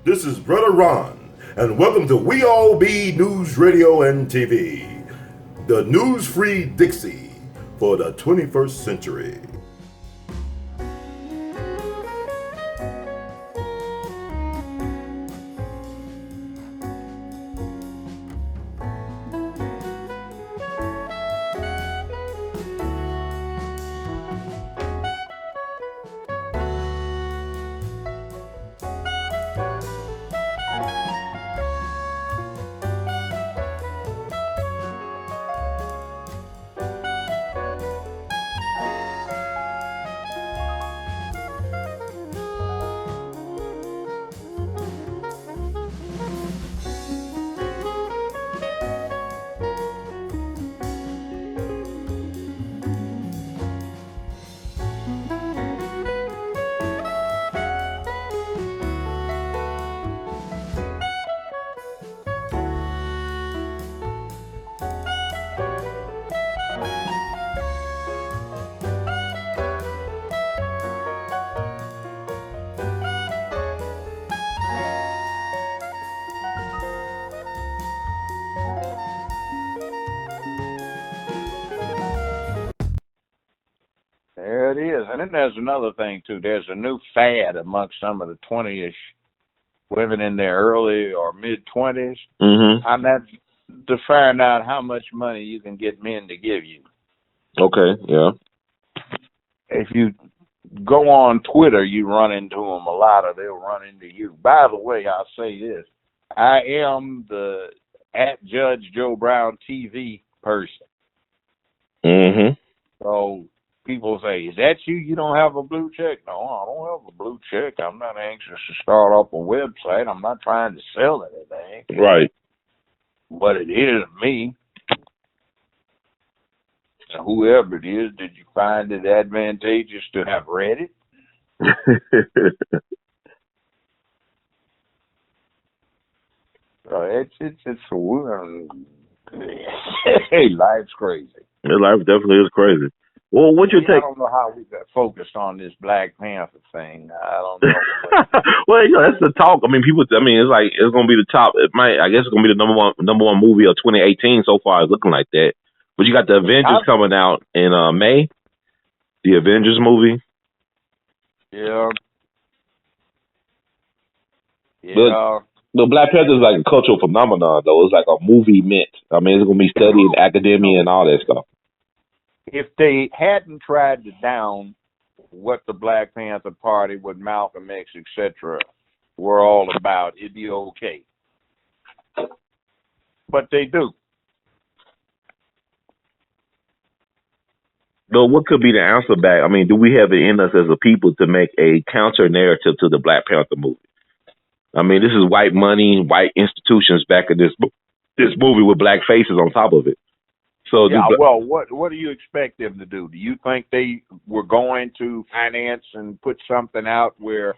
This is Brother Ron, and welcome to We All Be News Radio and TV, the news-free Dixie for the 21st century. There it is. And then there's another thing, too. There's a new fad amongst some of the 20-ish women in their early or mid-20s. Mm-hmm. And that's to find out how much money you can get men to give you. Okay, yeah. If you go on Twitter, you run into them a lot, or they'll run into you. By the way, I'll say this. I am the @JudgeJoeBrownTV person. Mm-hmm. So people say, is that you? You don't have a blue check? No, I don't have a blue check. I'm not anxious to start up a website. I'm not trying to sell anything. Right. But it is me. And whoever it is, did you find it advantageous to have read it? So it's hey, life's crazy. Your life definitely is crazy. Well, what you I take? don't know how we got focused on this Black Panther thing. I don't know. Well, that's the talk. I mean, people. I mean, it's like it's gonna be the top. It might. I guess it's gonna be the number one movie of 2018 so far. It's looking like that. But you got the Avengers coming out in May. The Avengers movie. Yeah. The Black Panther is like a cultural phenomenon, though. It's like a movie mint. I mean, it's gonna be studied in academia and all that stuff. If they hadn't tried to down what the Black Panther Party, what Malcolm X, etc., were all about, it'd be okay. But they do. So what could be the answer back? I mean, do we have it in us as a people to make a counter narrative to the Black Panther movie? I mean, this is white money, white institutions back in this movie with black faces on top of it. So yeah, well, what do you expect them to do? Do you think they were going to finance and put something out where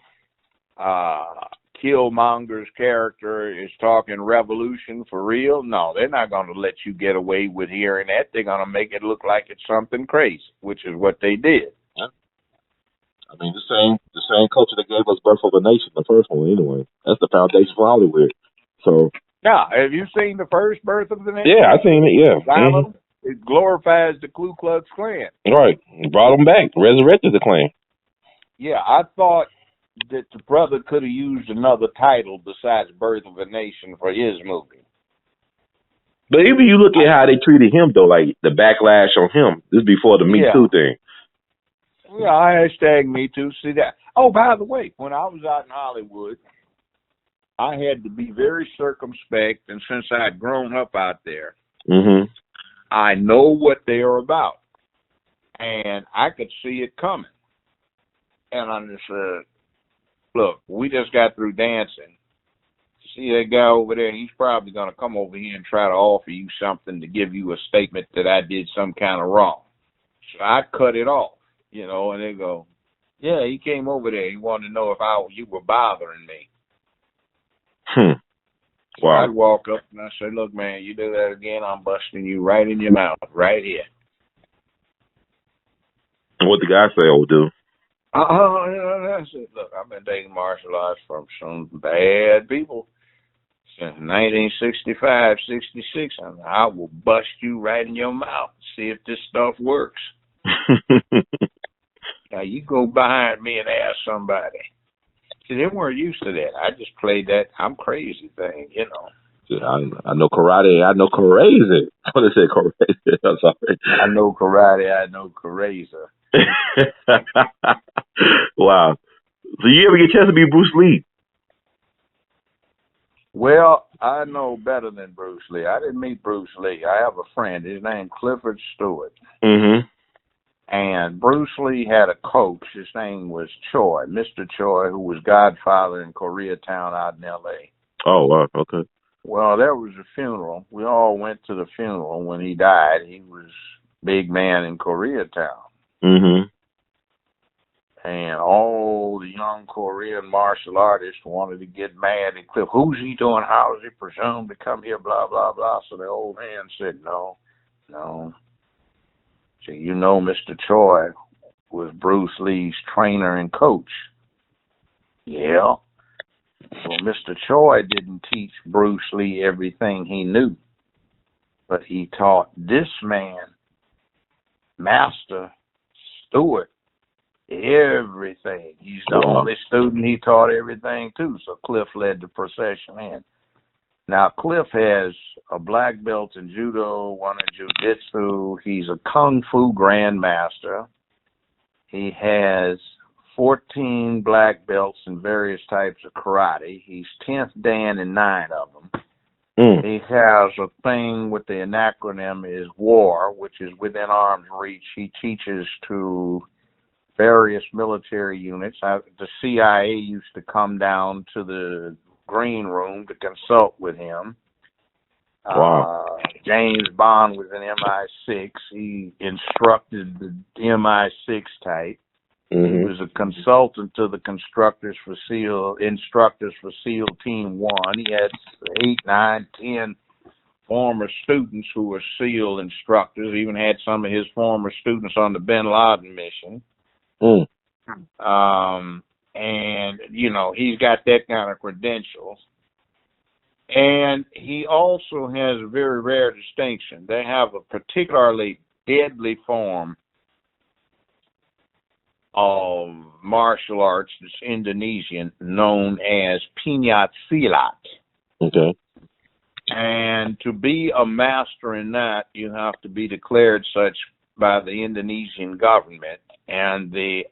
Killmonger's character is talking revolution for real? No, they're not going to let you get away with hearing that. They're going to make it look like it's something crazy, which is what they did. Yeah. I mean, the same culture that gave us Birth of a Nation, the first one, anyway. That's the foundation for Hollywood. So. Yeah, have you seen the first Birth of the Nation? Yeah, I've seen it. Yeah. Mm-hmm. It glorifies the Ku Klux Klan. Right. Brought them back. Resurrected the Klan. Yeah, I thought that the brother could have used another title besides Birth of a Nation for his movie. But even you look at how they treated him, though, like the backlash on him. This is before the Me Too thing. Yeah, hashtag Me Too. See that? Oh, by the way, when I was out in Hollywood, I had to be very circumspect, and since I had grown up out there, I know what they are about, and I could see it coming. And I just said, look, we just got through dancing. See that guy over there? He's probably going to come over here and try to offer you something to give you a statement that I did some kind of wrong. So I cut it off, and they go, yeah, he came over there. He wanted to know if you were bothering me. So Wow. I'd walk up and I'd say, look, man, you do that again, I'm busting you right in your mouth, right here. what the guy say, old dude? That's it. Look, I've been taking martial arts from some bad people since 1965, 66. And I will bust you right in your mouth, see if this stuff works. Now, you go behind me and ask somebody. See, they weren't used to that. I just played that I'm crazy thing, you know. Yeah, I know karate. I know crazy. I want to say crazy. I'm sorry. I know karate. I know crazy. Wow. So you ever get a chance to meet Bruce Lee? Well, I know better than Bruce Lee. I didn't meet Bruce Lee. I have a friend. His name's Clifford Stewart. Mm-hmm. And Bruce Lee had a coach. His name was Choi, Mr. Choi, who was Godfather in Koreatown out in L.A. Oh, wow. Okay. Well, there was a funeral. We all went to the funeral when he died. He was big man in Koreatown. Mm-hmm. And all the young Korean martial artists wanted to get mad at Cliff. Who's he doing? How is he presumed to come here? Blah, blah, blah. So the old man said, no. So you know Mr. Choi was Bruce Lee's trainer and coach. Yeah. Well, Mr. Choi didn't teach Bruce Lee everything he knew, but he taught this man, Master Stewart, everything. He's the only student he taught everything to, so Cliff led the procession in. Now, Cliff has a black belt in judo, one in jiu-jitsu. He's a kung fu grandmaster. He has 14 black belts in various types of karate. He's 10th Dan in 9 of them. He has a thing with the acronym is WAR, which is within arm's reach. He teaches to various military units. The CIA used to come down to the green room to consult with him. Wow. James Bond was in MI6. He instructed the MI6 type. Mm-hmm. He was a consultant to the instructors for SEAL Team 1. He had 8, 9, 10 former students who were SEAL instructors. He even had some of his former students on the Bin Laden mission. And, you know, he's got that kind of credentials. And he also has a very rare distinction. They have a particularly deadly form of martial arts that's Indonesian, known as Penyat Silat. Okay. And to be a master in that, you have to be declared such by the Indonesian government. And the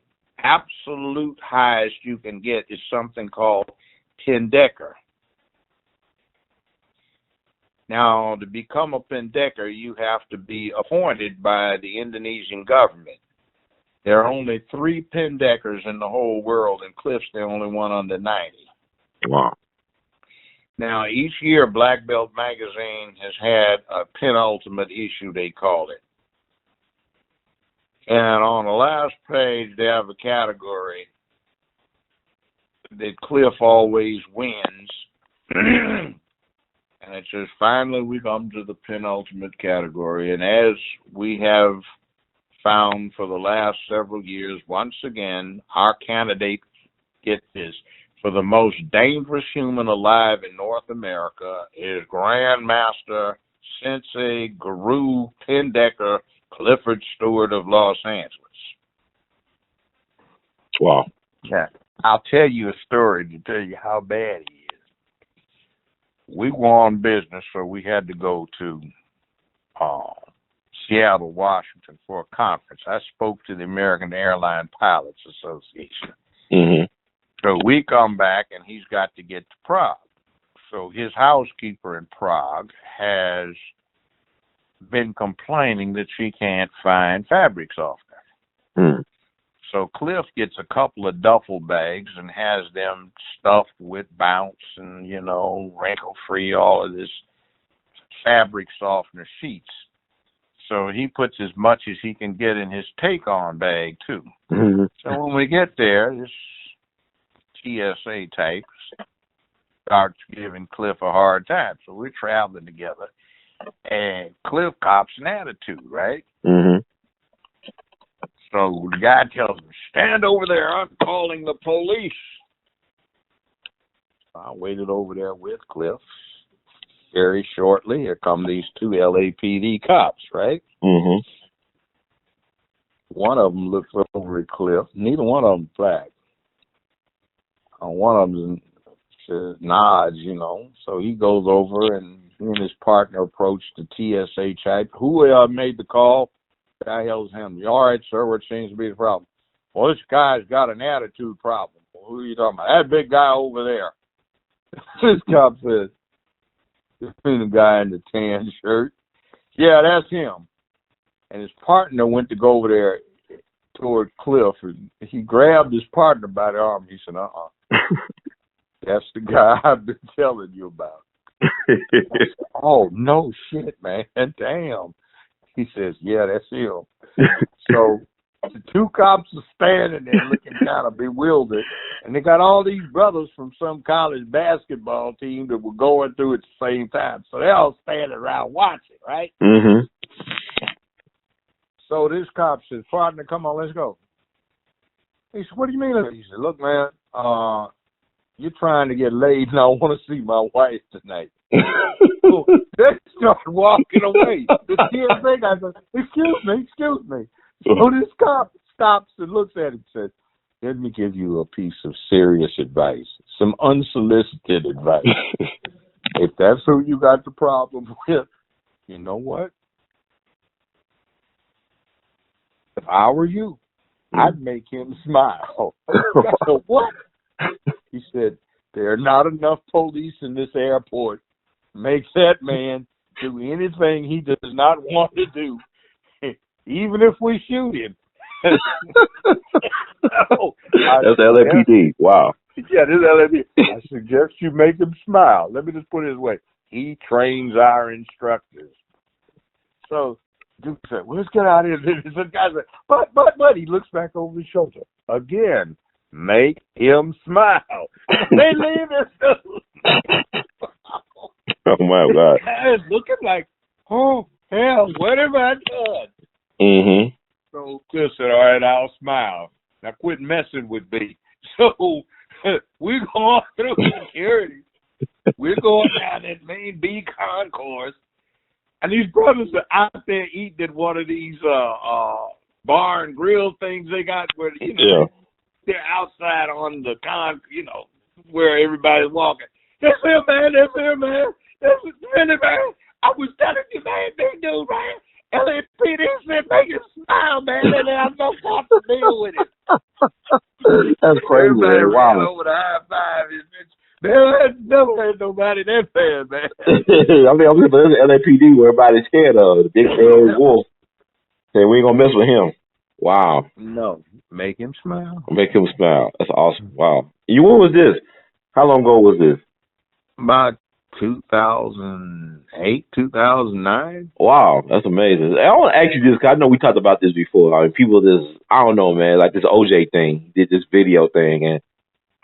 absolute highest you can get is something called Pendekar. Now, to become a Pendekar, you have to be appointed by the Indonesian government. There are only 3 Pendekars in the whole world, and Cliff's the only one under 90. Wow. Now, each year, Black Belt Magazine has had a penultimate issue, they call it. And on the last page, they have a category that Cliff always wins. And it says, finally, we come to the penultimate category. And as we have found for the last several years, once again, our candidate, get this, for the most dangerous human alive in North America is Grandmaster Sensei Guru Pendekar Clifford Stewart of Los Angeles. Wow. Yeah. I'll tell you a story to tell you how bad he is. We were on business, so we had to go to Seattle, Washington for a conference. I spoke to the American Airline Pilots Association. Mm-hmm. So we come back, and he's got to get to Prague. So his housekeeper in Prague has been complaining that she can't find fabric softener. So Cliff gets a couple of duffel bags and has them stuffed with bounce and, you know, wrinkle-free, all of this fabric softener sheets. So he puts as much as he can get in his take-on bag, too. Mm-hmm. So when we get there, this TSA type starts giving Cliff a hard time. So we're traveling together, and Cliff cops an attitude, right? Mm-hmm. So the guy tells him, stand over there, I'm calling the police. I waited over there with Cliff. Very shortly, here come these two LAPD cops, right? Mm-hmm. One of them looks over at Cliff. Neither one of them black. One of them nods, you know. So he goes over, and he and his partner approach the TSA chief. Who made the call? The guy hails him. All right, sir, what seems to be the problem? Well, this guy's got an attitude problem. Well, who are you talking about? That big guy over there. This cop says, the guy in the tan shirt. Yeah, that's him. And his partner went to go over there toward Cliff, and he grabbed his partner by the arm. He said, that's the guy I've been telling you about. Said, oh, no shit, man. Damn. He says, yeah, that's him. So the two cops are standing there looking kind of bewildered, and they got all these brothers from some college basketball team that were going through at the same time. So they're all standing around watching, right? Mm-hmm. So this cop says, partner, come on, let's go. He said, what do you mean? He said, look, man, you're trying to get laid, and I want to see my wife tonight. So they start walking away. The TSA guy says, excuse me. So this cop stops and looks at him and says, let me give you a piece of serious advice, some unsolicited advice. If that's who you got the problem with, you know what? If I were you, I'd make him smile. So what? He said, there are not enough police in this airport to make that man do anything he does not want to do, even if we shoot him. That's LAPD. Wow. Yeah, this is LAPD. I suggest you make him smile. Let me just put it this way. He trains our instructors. So Duke said, well, let's get out of here. The guy said, but, he looks back over his shoulder. Again, make him smile. They leave him. Oh, my God. Guys looking like, oh, hell, what have I done? Mm-hmm. So Cliff said, all right, I'll smile. Now quit messing with me. So we're going through security. We're going down that main B concourse. And these brothers are out there eating at one of these bar and grill things they got where, you know, they're outside on the where everybody's walking. That's him, man. That's him, man. That's really, man. I was telling you, man, big dude, man. LAPD said make him smile, man, and I'm not going to deal with it. That's crazy, man. Wow. Over the high five. Man, never had nobody that bad, man. I mean, I'm looking at LAPD where everybody's scared of. The big bad wolf. Say, we ain't going to mess with him. Wow. No. Make him smile. Make him smile. That's awesome. Wow. When was this? How long ago was this? About 2008, 2009. Wow, that's amazing. I want to ask you this, because I know we talked about this before. I mean, people just, I don't know, man, like this OJ thing, did this video thing, and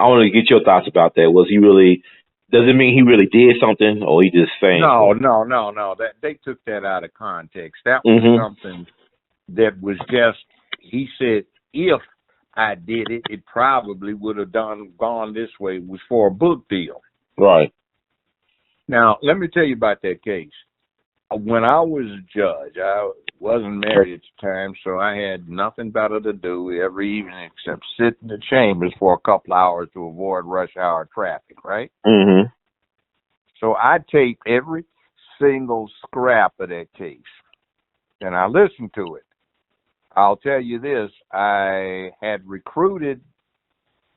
I want to get your thoughts about that. Was he really, does it mean he really did something, or he just saying? No. That they took that out of context. That was something that was just, he said, if I did it, it probably would have gone this way. It was for a book deal. Right. Now, let me tell you about that case. When I was a judge, I wasn't married at the time, so I had nothing better to do every evening except sit in the chambers for a couple hours to avoid rush hour traffic, right? Mm-hmm. So I taped every single scrap of that case, and I listened to it. I'll tell you this, I had recruited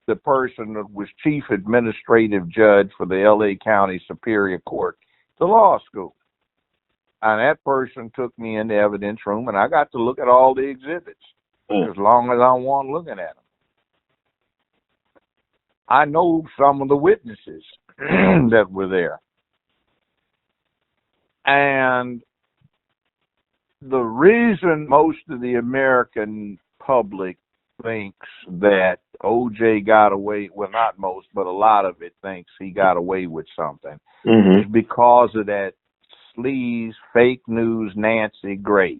the person that was chief administrative judge for the L.A. County Superior Court to law school. And that person took me in the evidence room, and I got to look at all the exhibits as long as I want looking at them. I know some of the witnesses that were there. And the reason most of the American public thinks that OJ got away, well, not most, but a lot of it thinks he got away with something, is because of that sleaze, fake news Nancy Grace.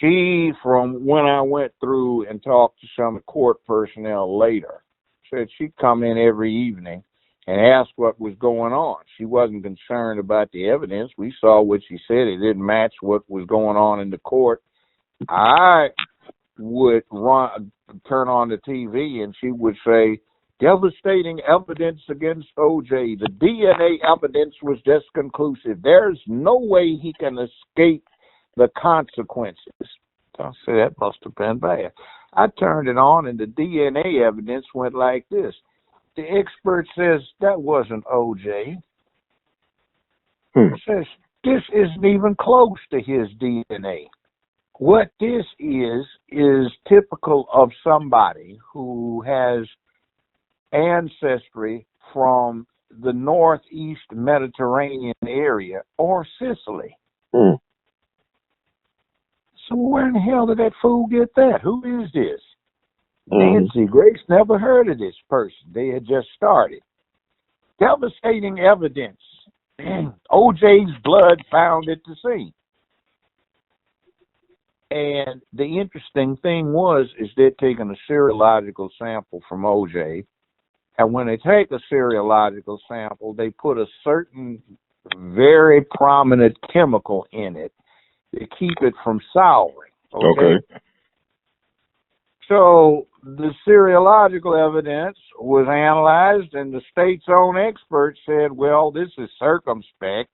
She, from when I went through and talked to some court personnel later, said she'd come in every evening and ask what was going on. She wasn't concerned about the evidence. We saw what she said. It didn't match what was going on in the court. I would turn on the TV and she would say, devastating evidence against OJ. The DNA evidence was just conclusive. There's no way he can escape the consequences. So I said, that must have been bad. I turned it on and the DNA evidence went like this. The expert says that wasn't OJ. Says this isn't even close to his DNA. What this is typical of somebody who has ancestry from the northeast Mediterranean area or Sicily. So where in the hell did that fool get that? Who is this? Nancy Grace never heard of this person. They had just started. Devastating evidence. OJ's blood found at the scene. And the interesting thing is they're taking a serological sample from OJ. And when they take a serological sample, they put a certain very prominent chemical in it to keep it from souring. Okay. So the serological evidence was analyzed, and the state's own expert said, well, this is circumspect.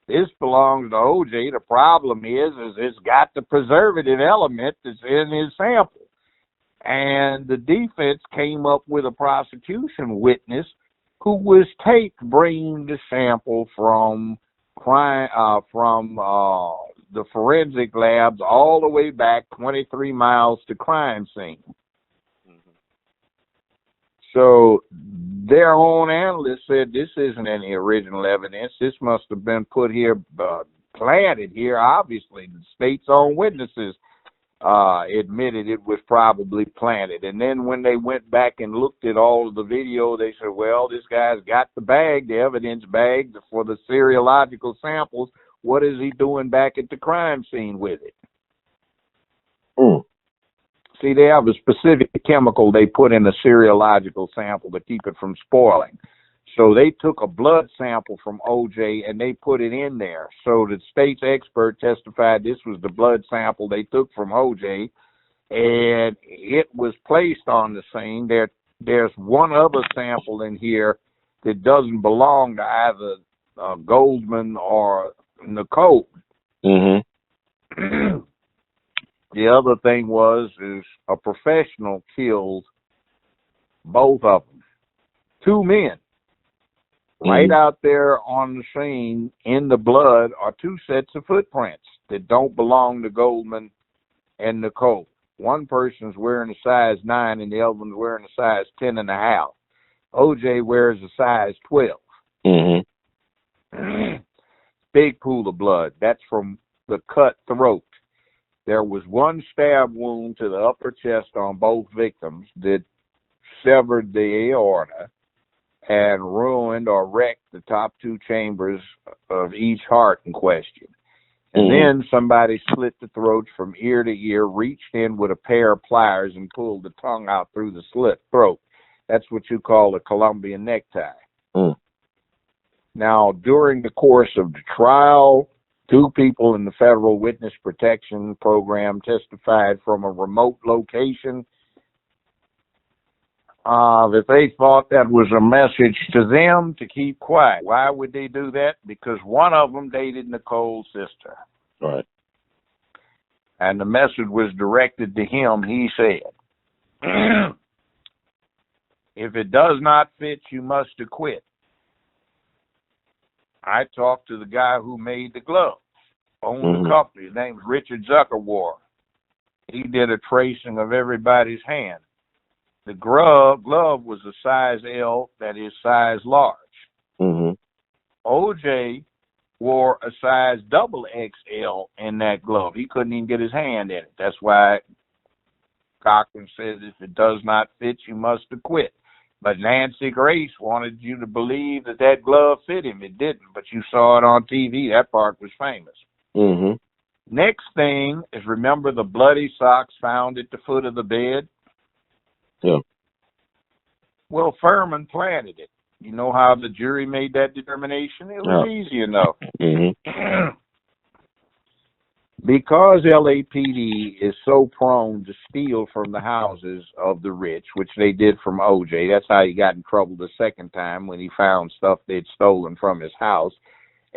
This belongs to OJ. The problem is it's got the preservative element that's in his sample. And the defense came up with a prosecution witness who was taped bringing the sample from the forensic labs all the way back 23 miles to crime scene. So their own analyst said this isn't any original evidence. This must have been put here, planted here. Obviously, the state's own witnesses admitted it was probably planted. And then when they went back and looked at all of the video, they said, well, this guy's got the bag, the evidence bag for the serological samples. What is he doing back at the crime scene with it? See, they have a specific chemical they put in a serological sample to keep it from spoiling. So they took a blood sample from OJ and they put it in there. So the state's expert testified this was the blood sample they took from OJ, and it was placed on the scene. There's one other sample in here that doesn't belong to either Goldman or Nicole. The other thing is a professional killed both of them. Two men. Right out there on the scene in the blood are two sets of footprints that don't belong to Goldman and Nicole. One person's wearing a size 9 and the other one's wearing a size 10.5. OJ wears a size 12. Big pool of blood. That's from the cut throat. There was one stab wound to the upper chest on both victims that severed the aorta and ruined or wrecked the top two chambers of each heart in question. And then somebody slit the throats from ear to ear, reached in with a pair of pliers and pulled the tongue out through the slit throat. That's what you call a Colombian necktie. Now, during the course of the trial, two people in the Federal Witness Protection Program testified from a remote location that they thought that was a message to them to keep quiet. Why would they do that? Because one of them dated Nicole's sister. Right. And the message was directed to him. He said, if it does not fit, you must acquit. I talked to the guy who made the gloves, owned the company. His name's Richard Zuckerwar. He did a tracing of everybody's hand. The glove was a size L, that is size large. OJ wore a size XXL in that glove. He couldn't even get his hand in it. That's why Cochran says if it does not fit, you must acquit. But Nancy Grace wanted you to believe that glove fit him. It didn't, but you saw it on TV. That part was famous. Next thing is, remember the bloody socks found at the foot of the bed? Yeah. Well, Furman planted it. You know how the jury made that determination? It was easy enough. Mm-hmm. Because LAPD is so prone to steal from the houses of the rich, which they did from OJ. That's how he got in trouble the second time, when he found stuff they'd stolen from his house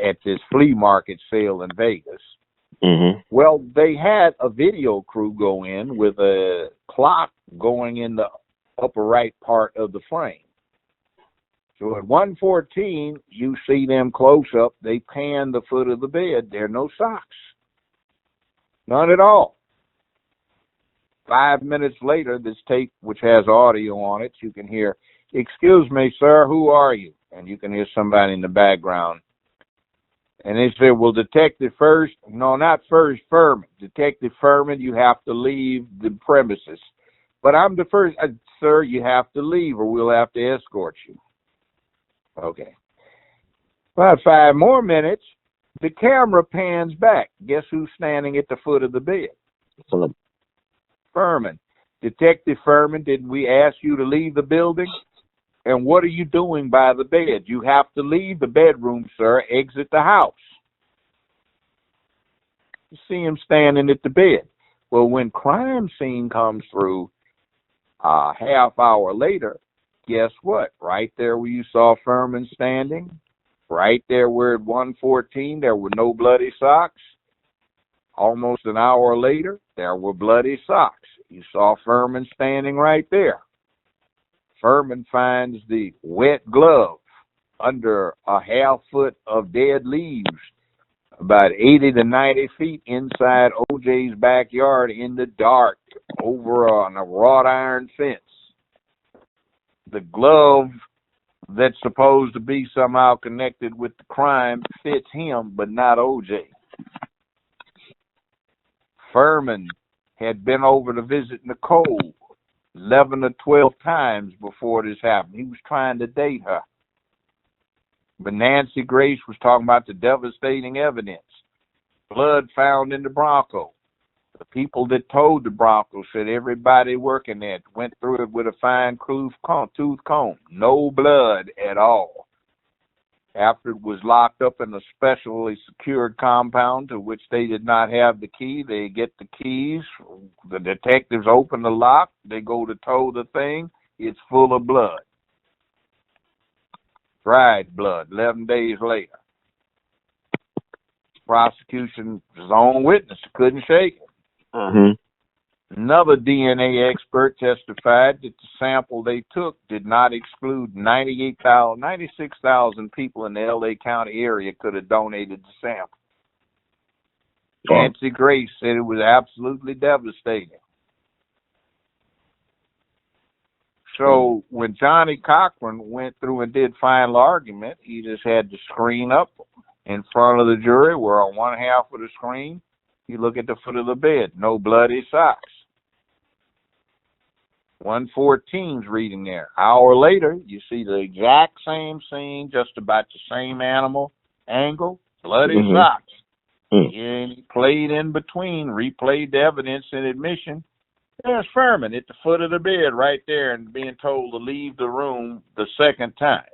at this flea market sale in Vegas. Mm-hmm. Well, they had a video crew go in with a clock going in the upper right part of the frame. So at 1:14, you see them close up. They pan the foot of the bed. There are no socks. None at all. 5 minutes later, this tape, which has audio on it, you can hear, "Excuse me, sir, who are you?" And you can hear somebody in the background. And they said, "Well, Detective First," "No, not First, Furman. Detective Furman, you have to leave the premises." "But I'm the first." "Sir, you have to leave or we'll have to escort you." Okay. About 5 more minutes, the camera pans back. Guess who's standing at the foot of the bed? Furman. "Detective Furman, didn't we ask you to leave the building? And what are you doing by the bed? You have to leave the bedroom, sir. Exit the house." You see him standing at the bed. Well, when crime scene comes through a half hour later, guess what? Right there where you saw Furman standing, right there where at 1:14 there were no bloody socks. Almost an hour later, there were bloody socks. You saw Furman standing right there. Furman finds the wet glove under a half foot of dead leaves, about 80 to 90 feet inside OJ's backyard in the dark, over on a wrought iron fence. The glove that's supposed to be somehow connected with the crime fits him, but not OJ. Furman had been over to visit Nicole 11 or 12 times before this happened. He was trying to date her. But Nancy Grace was talking about the devastating evidence. Blood found in the Bronco. The people that towed the Bronco said everybody working there went through it with a fine tooth comb. No blood at all. After it was locked up in a specially secured compound to which they did not have the key, they get the keys. The detectives open the lock. They go to tow the thing. It's full of blood. Dried blood, 11 days later. Prosecution's own witness couldn't shake it. Mm-hmm. Another DNA expert testified that the sample they took did not exclude 96,000 people in the L.A. County area could have donated the sample. Nancy Grace said it was absolutely devastating. So when Johnny Cochran went through and did final argument, he just had the screen up in front of the jury, where on one half of the screen, you look at the foot of the bed, no bloody socks. 1:14's reading there. Hour later, you see the exact same scene, just about the same animal angle, bloody socks. And he played in between, replayed the evidence and admission. There's Furman at the foot of the bed right there and being told to leave the room the second time.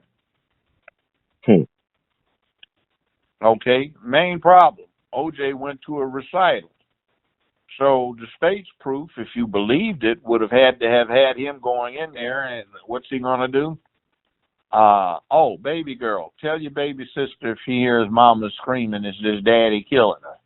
Okay, main problem. OJ went to a recital. So the state's proof, if you believed it, would have had to have had him going in there, and what's he going to do? Oh, baby girl, tell your baby sister if she hears mama screaming, it's this daddy killing her.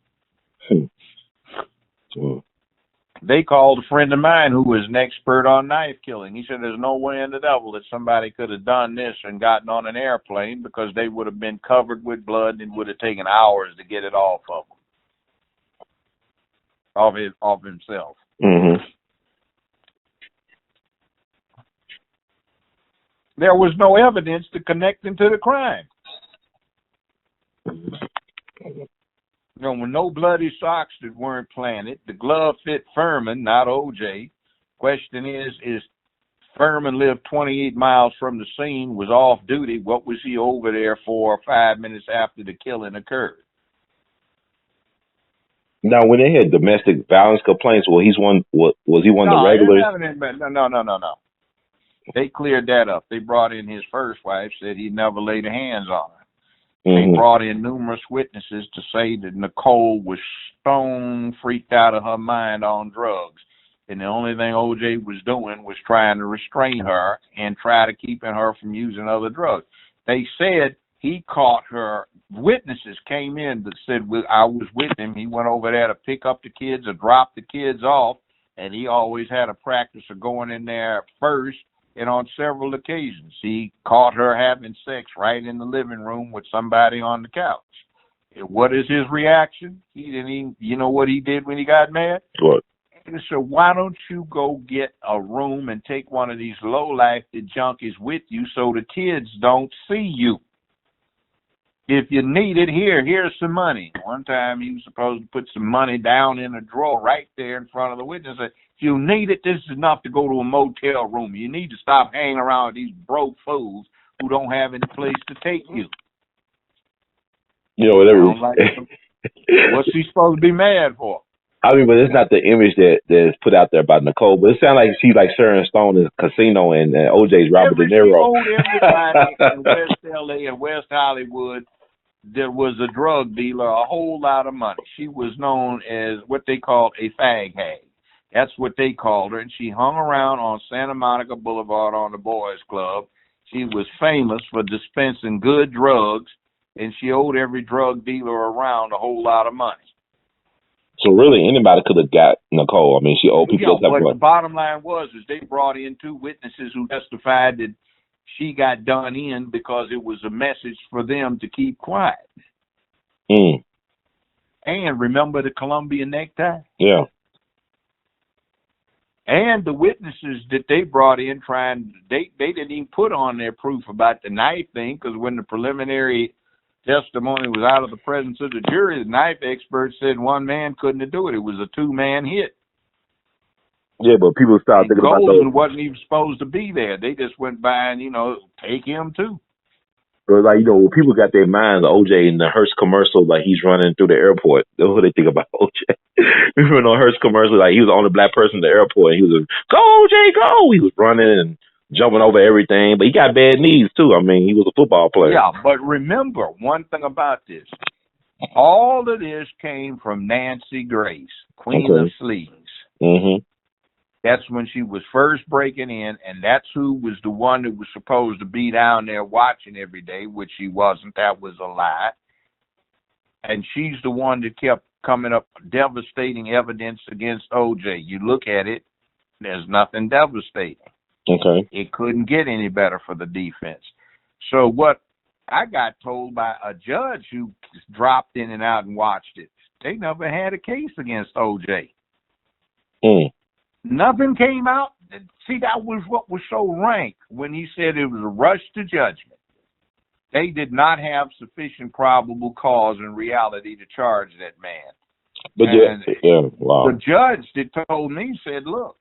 They called a friend of mine who was an expert on knife killing. He said there's no way in the devil that somebody could have done this and gotten on an airplane, because they would have been covered with blood and it would have taken hours to get it off of him, off himself. There was no evidence to connect him to the crime. You know, with no bloody socks that weren't planted, the glove fit Furman, not OJ. Question is Furman lived 28 miles from the scene, was off duty. What was he over there for 5 minutes after the killing occurred? Now, when they had domestic violence complaints, was he one of the regulars? No. They cleared that up. They brought in his first wife, said he never laid hands on her. They brought in numerous witnesses to say that Nicole was stone freaked out of her mind on drugs. And the only thing OJ was doing was trying to restrain her and try to keep her from using other drugs. They said he caught her. Witnesses came in that said, I was with him. He went over there to pick up the kids or drop the kids off, and he always had a practice of going in there first. And on several occasions, he caught her having sex right in the living room with somebody on the couch. And what is his reaction? He didn't even, you know what he did when he got mad? What? He said, why don't you go get a room and take one of these low-life junkies with you so the kids don't see you? If you need it, here's some money. One time he was supposed to put some money down in a drawer right there in front of the witness. If you need it, this is enough to go to a motel room. You need to stop hanging around with these broke fools who don't have any place to take you. You know, whatever. What's he supposed to be mad for? I mean, but it's not the image that is put out there by Nicole. But it sounds like she's like Sharon Stone in Casino and OJ's Robert De Niro. She owed everybody in West L.A. and West Hollywood that was a drug dealer a whole lot of money. She was known as what they called a fag hag. That's what they called her. And she hung around on Santa Monica Boulevard on the Boys Club. She was famous for dispensing good drugs, and she owed every drug dealer around a whole lot of money. So really, anybody could have got Nicole. I mean, she owed people. Yeah, but the bottom line was is they brought in two witnesses who testified that she got done in because it was a message for them to keep quiet. And remember the Columbia necktie? Yeah. And the witnesses that they brought in they didn't even put on their proof about the knife thing, because when the preliminary testimony was out of the presence of the jury, the knife expert said one man couldn't do it. It was a two-man hit. Yeah, but people started thinking about those. Goldman wasn't even supposed to be there. They just went by and, take him too. But when people got their minds on OJ in the Hearst commercial, like he's running through the airport. That's what they think about OJ. Remember on Hearst commercial, like he was the only black person in the airport. And he was like, go OJ, go! He was running and jumping over everything, but he got bad knees too. I mean, he was a football player. Yeah, but remember one thing about this: all of this came from Nancy Grace, Queen of Sleaze. That's when she was first breaking in, and that's who was the one that was supposed to be down there watching every day, which she wasn't. That was a lie. And she's the one that kept coming up devastating evidence against OJ. You look at it, there's nothing devastating. Okay. It couldn't get any better for the defense. So what I got told by a judge who dropped in and out and watched it, they never had a case against OJ. Nothing came out. See, that was what was so rank when he said it was a rush to judgment. They did not have sufficient probable cause in reality to charge that man. But wow. The judge that told me said, look,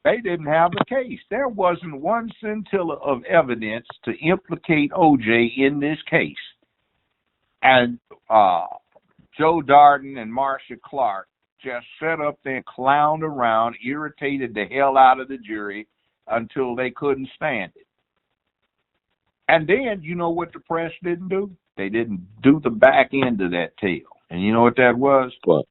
they didn't have a case. There wasn't one scintilla of evidence to implicate OJ in this case. And Joe Darden and Marcia Clark just sat up there and clowned around, irritated the hell out of the jury until they couldn't stand it. And then, you know what the press didn't do? They didn't do the back end of that tale. And you know what that was? What?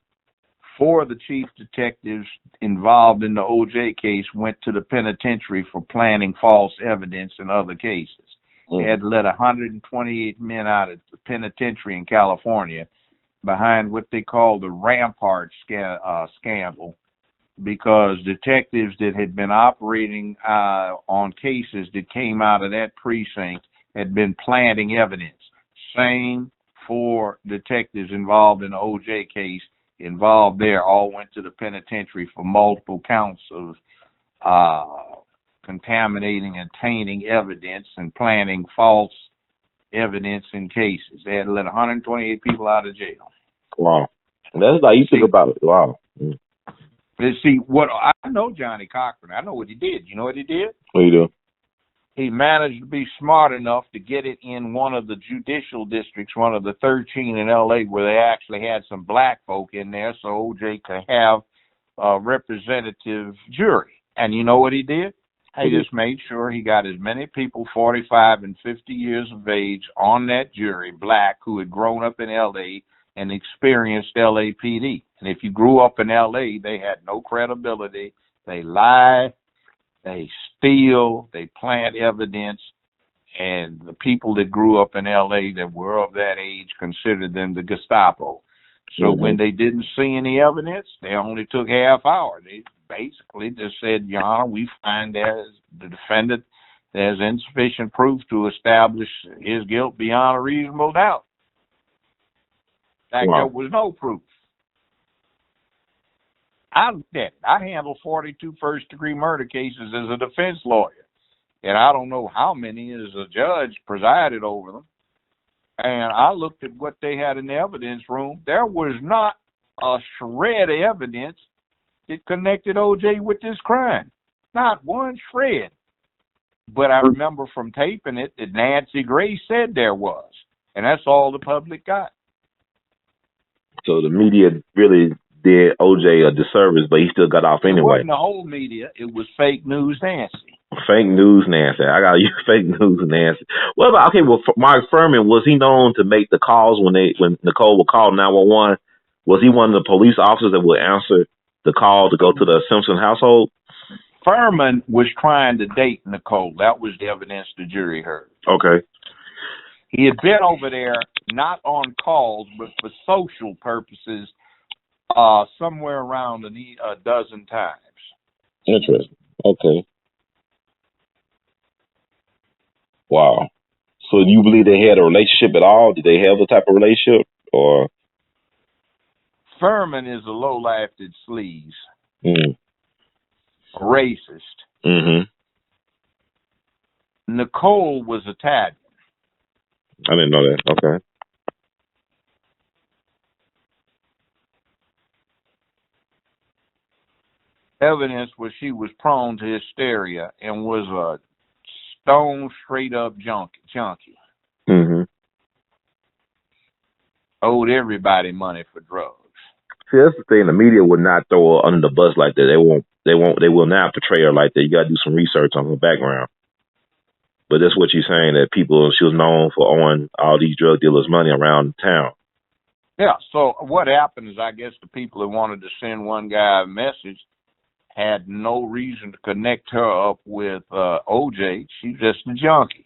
4 of the chief detectives involved in the OJ case went to the penitentiary for planting false evidence in other cases. They had to let 128 men out of the penitentiary in California behind what they call the Rampart scandal, because detectives that had been operating on cases that came out of that precinct had been planting evidence. Same 4 detectives involved in the OJ case involved there all went to the penitentiary for multiple counts of contaminating and tainting evidence and planting false evidence in cases. They had to let 128 people out of jail. Wow. That's like you think about it. Wow. See, what I know Johnny Cochran. I know what he did. You know what he did? What you do? he managed to be smart enough to get it in one of the judicial districts, one of the 13 in L.A., where they actually had some black folk in there, so O.J. could have a representative jury. And you know what he did? He just made sure he got as many people 45 and 50 years of age on that jury, black, who had grown up in L.A. and experienced LAPD. And if you grew up in L.A., they had no credibility. They lie, they steal, they plant evidence, and the people that grew up in L.A. that were of that age considered them the Gestapo. So when they didn't see any evidence, they only took half hour. They basically just said, Your Honor, we find there's the defendant, there's insufficient proof to establish his guilt beyond a reasonable doubt. In fact, there was no proof. I handled 42 first-degree murder cases as a defense lawyer, and I don't know how many as a judge presided over them. And I looked at what they had in the evidence room. There was not a shred of evidence that connected O.J. with this crime. Not one shred. But I remember from taping it that Nancy Grace said there was. And that's all the public got. So the media really did O.J. a disservice, but he still got off anyway. It wasn't the whole media. It was fake news Nancy. Fake news Nancy. I got you. Fake news Nancy. What about, Mark Furman, was he known to make the calls when Nicole would call 911? Was he one of the police officers that would answer the call to go to the Simpson household? Furman was trying to date Nicole. That was the evidence the jury heard. Okay. He had been over there not on calls, but for social purposes, somewhere around a dozen times. Interesting. Okay. Wow. So do you believe they had a relationship at all? Did they have a type of relationship? Or Furman is a low-life that sleaze. Racist. Nicole was Italian. I didn't know that. Okay. Evidence was she was prone to hysteria and was a stone straight up junkie. Owed everybody money for drugs. See, that's the thing. The media would not throw her under the bus like that. They will not portray her like that. You got to do some research on her background. But that's what you're saying, that she was known for owing all these drug dealers money around town. Yeah. So what happened is, I guess the people that wanted to send one guy a message had no reason to connect her up with O.J. She's just a junkie.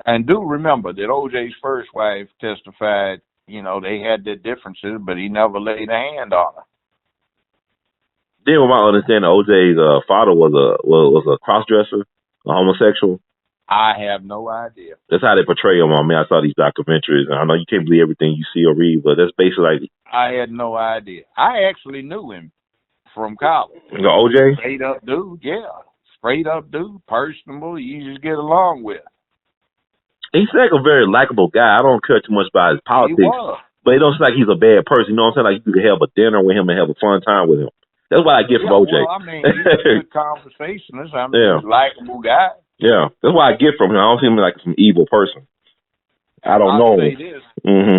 And do remember that O.J.'s first wife testified, they had their differences, but he never laid a hand on her. Then, from my understanding, O.J.'s father was a cross-dresser, a homosexual. I have no idea. That's how they portray him. I mean, I saw these documentaries, and I know you can't believe everything you see or read, but that's basically like... I had no idea. I actually knew him from college. The O.J.? Straight up dude, yeah. Straight up dude, personable, easy to get along with. He's like a very likable guy. I don't care too much about his politics. He was. But it don't seem like he's a bad person. You know what I'm saying? Like, you could have a dinner with him and have a fun time with him. That's what I get from O.J. Well, I mean, he's a good conversationalist. I mean, he's a likable guy. Yeah, that's what I get from him. I don't see him like some evil person. I don't know. I'll say this.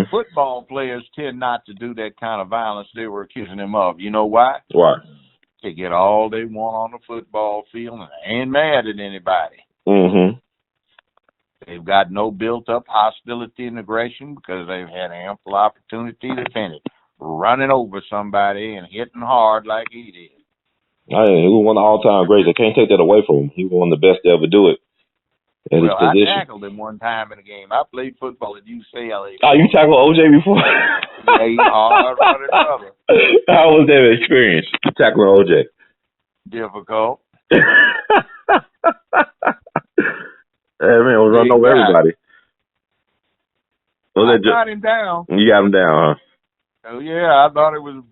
Football players tend not to do that kind of violence they were accusing him of. You know why? Why? They get all they want on the football field and they ain't mad at anybody. They've got no built-up hostility and aggression because they've had ample opportunity to finish running over somebody and hitting hard like he did. He was one of the all-time greats. I can't take that away from him. He was one of the best to ever do it. Well, I tackled him one time in a game. I played football at UCLA. Oh, you tackled O.J. before? Yeah, he's hard-running brother. How was that experience, tackling O.J.? Difficult. Hey, man, I was running over everybody. I got him down. You got him down, huh? Oh, yeah, I thought it was,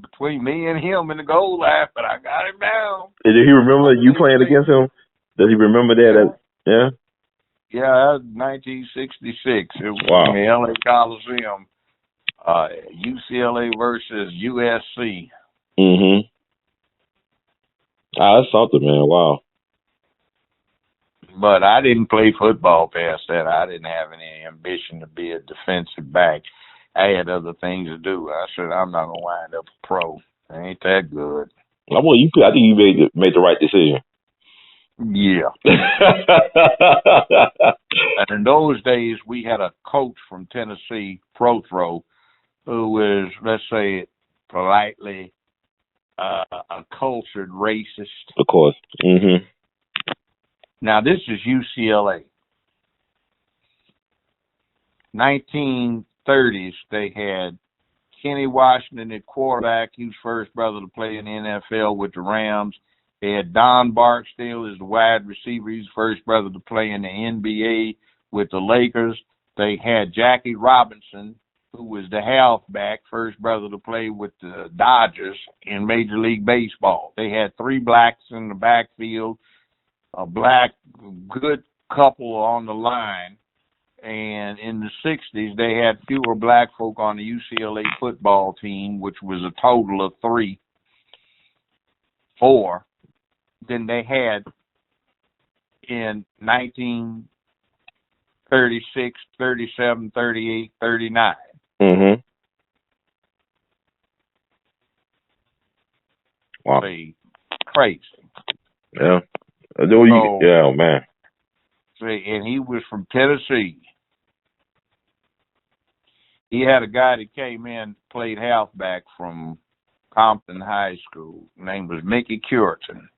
between me and him in the goal line, but I got him down. Did he remember you playing against him? Does he remember that? Yeah? Yeah, that was 1966. It was in the L.A. Coliseum, UCLA versus USC. That's something, man. Wow. But I didn't play football past that. I didn't have any ambition to be a defensive back. I had other things to do. I said, I'm not going to wind up a pro. Ain't that good. I think you made the right decision. Yeah. And in those days, we had a coach from Tennessee, Prothrow, who was, let's say it politely, a cultured racist. Of course. Mm-hmm. Now, this is UCLA. 1930s, they had Kenny Washington at quarterback. He was first brother to play in the NFL with the Rams. They had Don Barksdale as the wide receiver. He's first brother to play in the NBA with the Lakers. They had Jackie Robinson, who was the halfback, first brother to play with the Dodgers in Major League Baseball. They had three blacks in the backfield, a black good couple on the line. And in the 60s, they had fewer black folk on the UCLA football team, which was a total of 4, than they had in 1936, 37, 38, 39. Mm-hmm. Wow. Crazy. Yeah. So, yeah, man. And he was from Tennessee. He had a guy that came in, played halfback from Compton High School. His name was Mickey Curtin.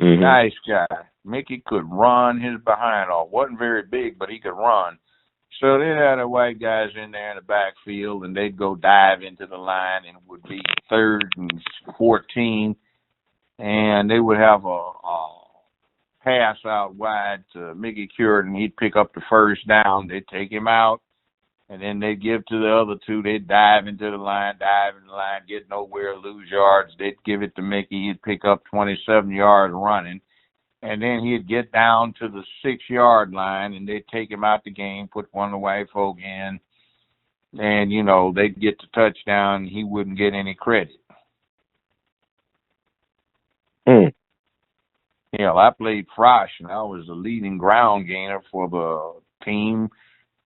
Mm-hmm. Nice guy. Mickey could run his behind off. Wasn't very big, but he could run. So they had the white guys in there in the backfield, and they'd go dive into the line, and it would be 3rd and 14, and they would have a pass out wide to Mickey Curtin. He'd pick up the first down. They'd take him out, and then they'd give to the other two. They'd dive into the line, get nowhere, lose yards. They'd give it to Mickey. He'd pick up 27 yards running. And then he'd get down to the 6-yard line, and they'd take him out the game, put one of the white folk in. And, you know, they'd get the touchdown, and he wouldn't get any credit. Mm. You know, I played Frosh, and I was the leading ground gainer for the team.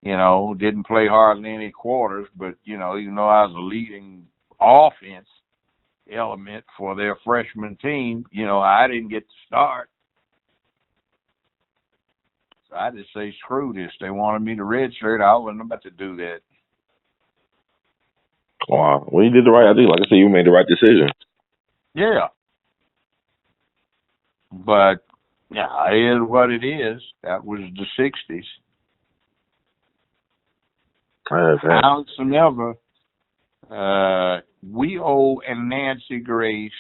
You know, didn't play hardly any quarters, but, you know, even though I was a leading offense element for their freshman team, you know, I didn't get to start. So I just say, screw this. They wanted me to redshirt. I wasn't about to do that. Wow. Well, you did the right, I think, like I said, you made the right decision. Yeah. But, yeah, it is what it is. That was the 60s. Howsoever, we owe Nancy Grace,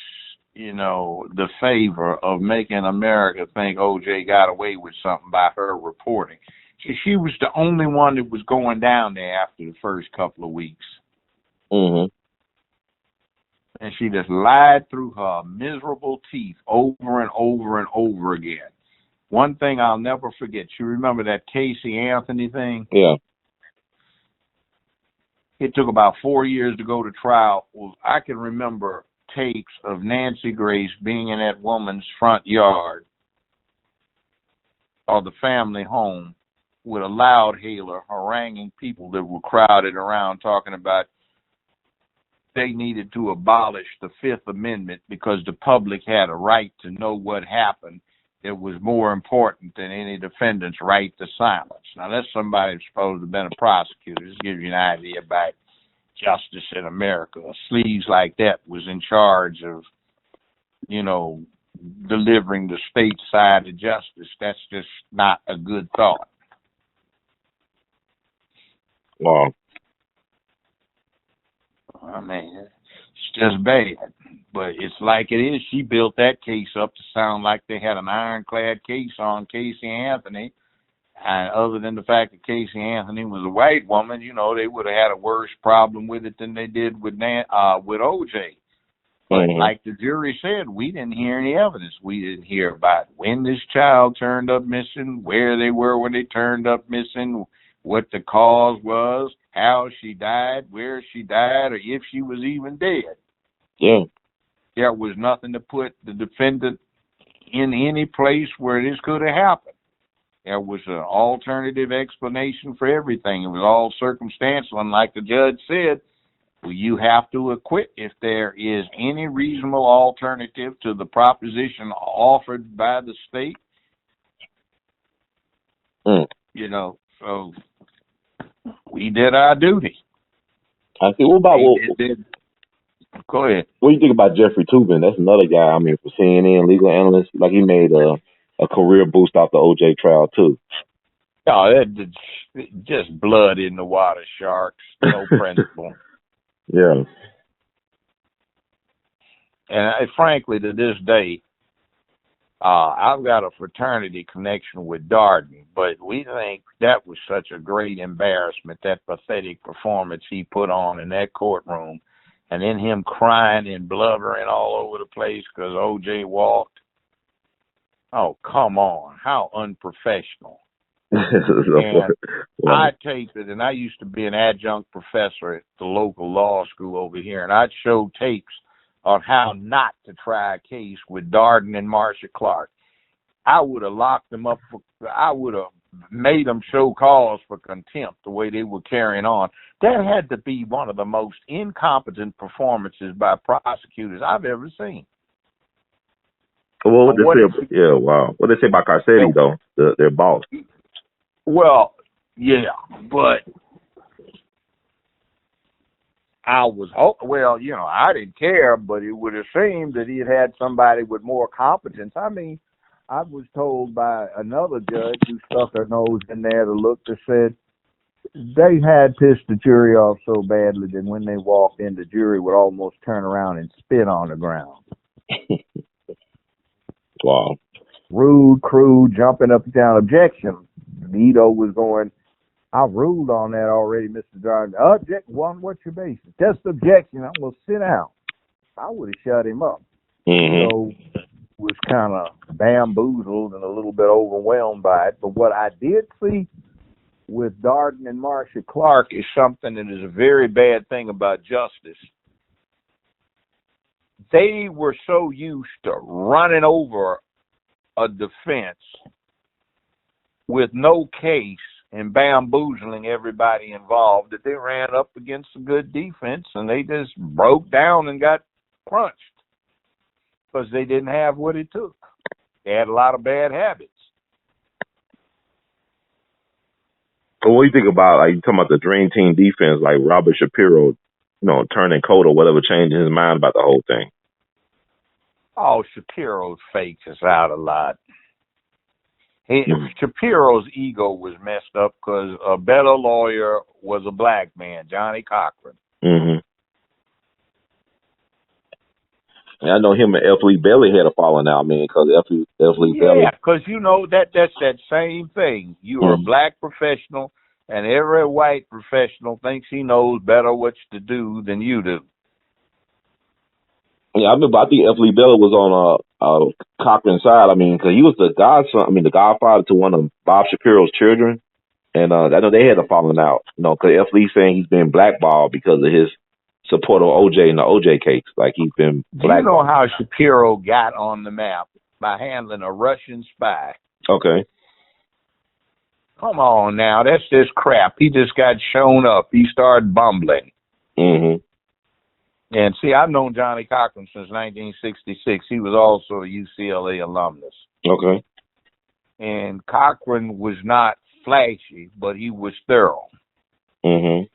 you know, the favor of making America think O.J. got away with something by her reporting. She was the only one that was going down there after the first couple of weeks. Mm-hmm. And she just lied through her miserable teeth over and over and over again. One thing I'll never forget, you remember that Casey Anthony thing? Yeah. It took about 4 years to go to trial. Well, I can remember tapes of Nancy Grace being in that woman's front yard or the family home with a loud hailer haranguing people that were crowded around talking about they needed to abolish the Fifth Amendment because the public had a right to know what happened. It was more important than any defendant's right to silence. Now, that's somebody who's supposed to have been a prosecutor. This gives you an idea about justice in America. Sleeves like that was in charge of, you know, delivering the state side of justice. That's just not a good thought. Wow. I mean, it's just bad. But it's like it is. She built that case up to sound like they had an ironclad case on Casey Anthony. And other than the fact that Casey Anthony was a white woman, you know, they would have had a worse problem with it than they did with O.J. But like the jury said, we didn't hear any evidence. We didn't hear about when this child turned up missing, where they were when they turned up missing, what the cause was, how she died, where she died, or if she was even dead. Yeah. There was nothing to put the defendant in any place where this could have happened. There was an alternative explanation for everything. It was all circumstantial, and like the judge said, well, you have to acquit if there is any reasonable alternative to the proposition offered by the state. You know, so we did our duty. I see. What about Go ahead. What do you think about Jeffrey Toobin? That's another guy. I mean, for CNN, legal analyst. Like he made a career boost off the OJ trial too. Oh, that just blood in the water, sharks. No principle. Yeah. And frankly, to this day, I've got a fraternity connection with Darden, but we think that was such a great embarrassment, that pathetic performance he put on in that courtroom, and then him crying and blubbering all over the place because OJ walked. Oh, come on. How unprofessional. And I taped it, and I used to be an adjunct professor at the local law school over here, and I'd show tapes on how not to try a case with Darden and Marcia Clark. I would have locked them up. I would have made them show cause for contempt the way they were carrying on. That had to be one of the most incompetent performances by prosecutors I've ever seen. Well, what they say? Yeah, wow. What they say about Carcetti though? Their boss. Well, yeah, but I didn't care, but it would have seemed that he had somebody with more competence. I mean, I was told by another judge who stuck her nose in there to look, that said they had pissed the jury off so badly that when they walked in, the jury would almost turn around and spit on the ground. Wow. Rude, crude, jumping up and down. Objection. Vito was going, I ruled on that already, Mr. Jordan. Object one, what's your basis? Just objection. I'm going to sit down. I would have shut him up. So was kind of bamboozled and a little bit overwhelmed by it. But what I did see with Darden and Marcia Clark is something that is a very bad thing about justice. They were so used to running over a defense with no case and bamboozling everybody involved that they ran up against a good defense and they just broke down and got crunched because they didn't have what it took. They had a lot of bad habits. So what do you think about, like, you talking about the Dream Team defense, like Robert Shapiro, turning coat or whatever, changing his mind about the whole thing? Oh, Shapiro's fakes us out a lot. Shapiro's ego was messed up because a better lawyer was a black man, Johnny Cochran. And I know him and F. Lee Bailey had a falling out, man, because F. Lee Bailey. Yeah, because that's that same thing. You are a black professional, and every white professional thinks he knows better what to do than you do. Yeah, I think F. Lee Bailey was on Cochran's side. I mean, because he was the godfather to one of Bob Shapiro's children. And I know they had a falling out, because F. Lee saying he's been blackballed because of his support of OJ in the OJ case. Like, he's been blackballed. Do you know how Shapiro got on the map? By handling a Russian spy. Okay. Come on now, that's just crap. He just got shown up. He started bumbling. And see, I've known Johnny Cochran since 1966. He was also a UCLA alumnus. Okay. And Cochran was not flashy, but he was thorough. And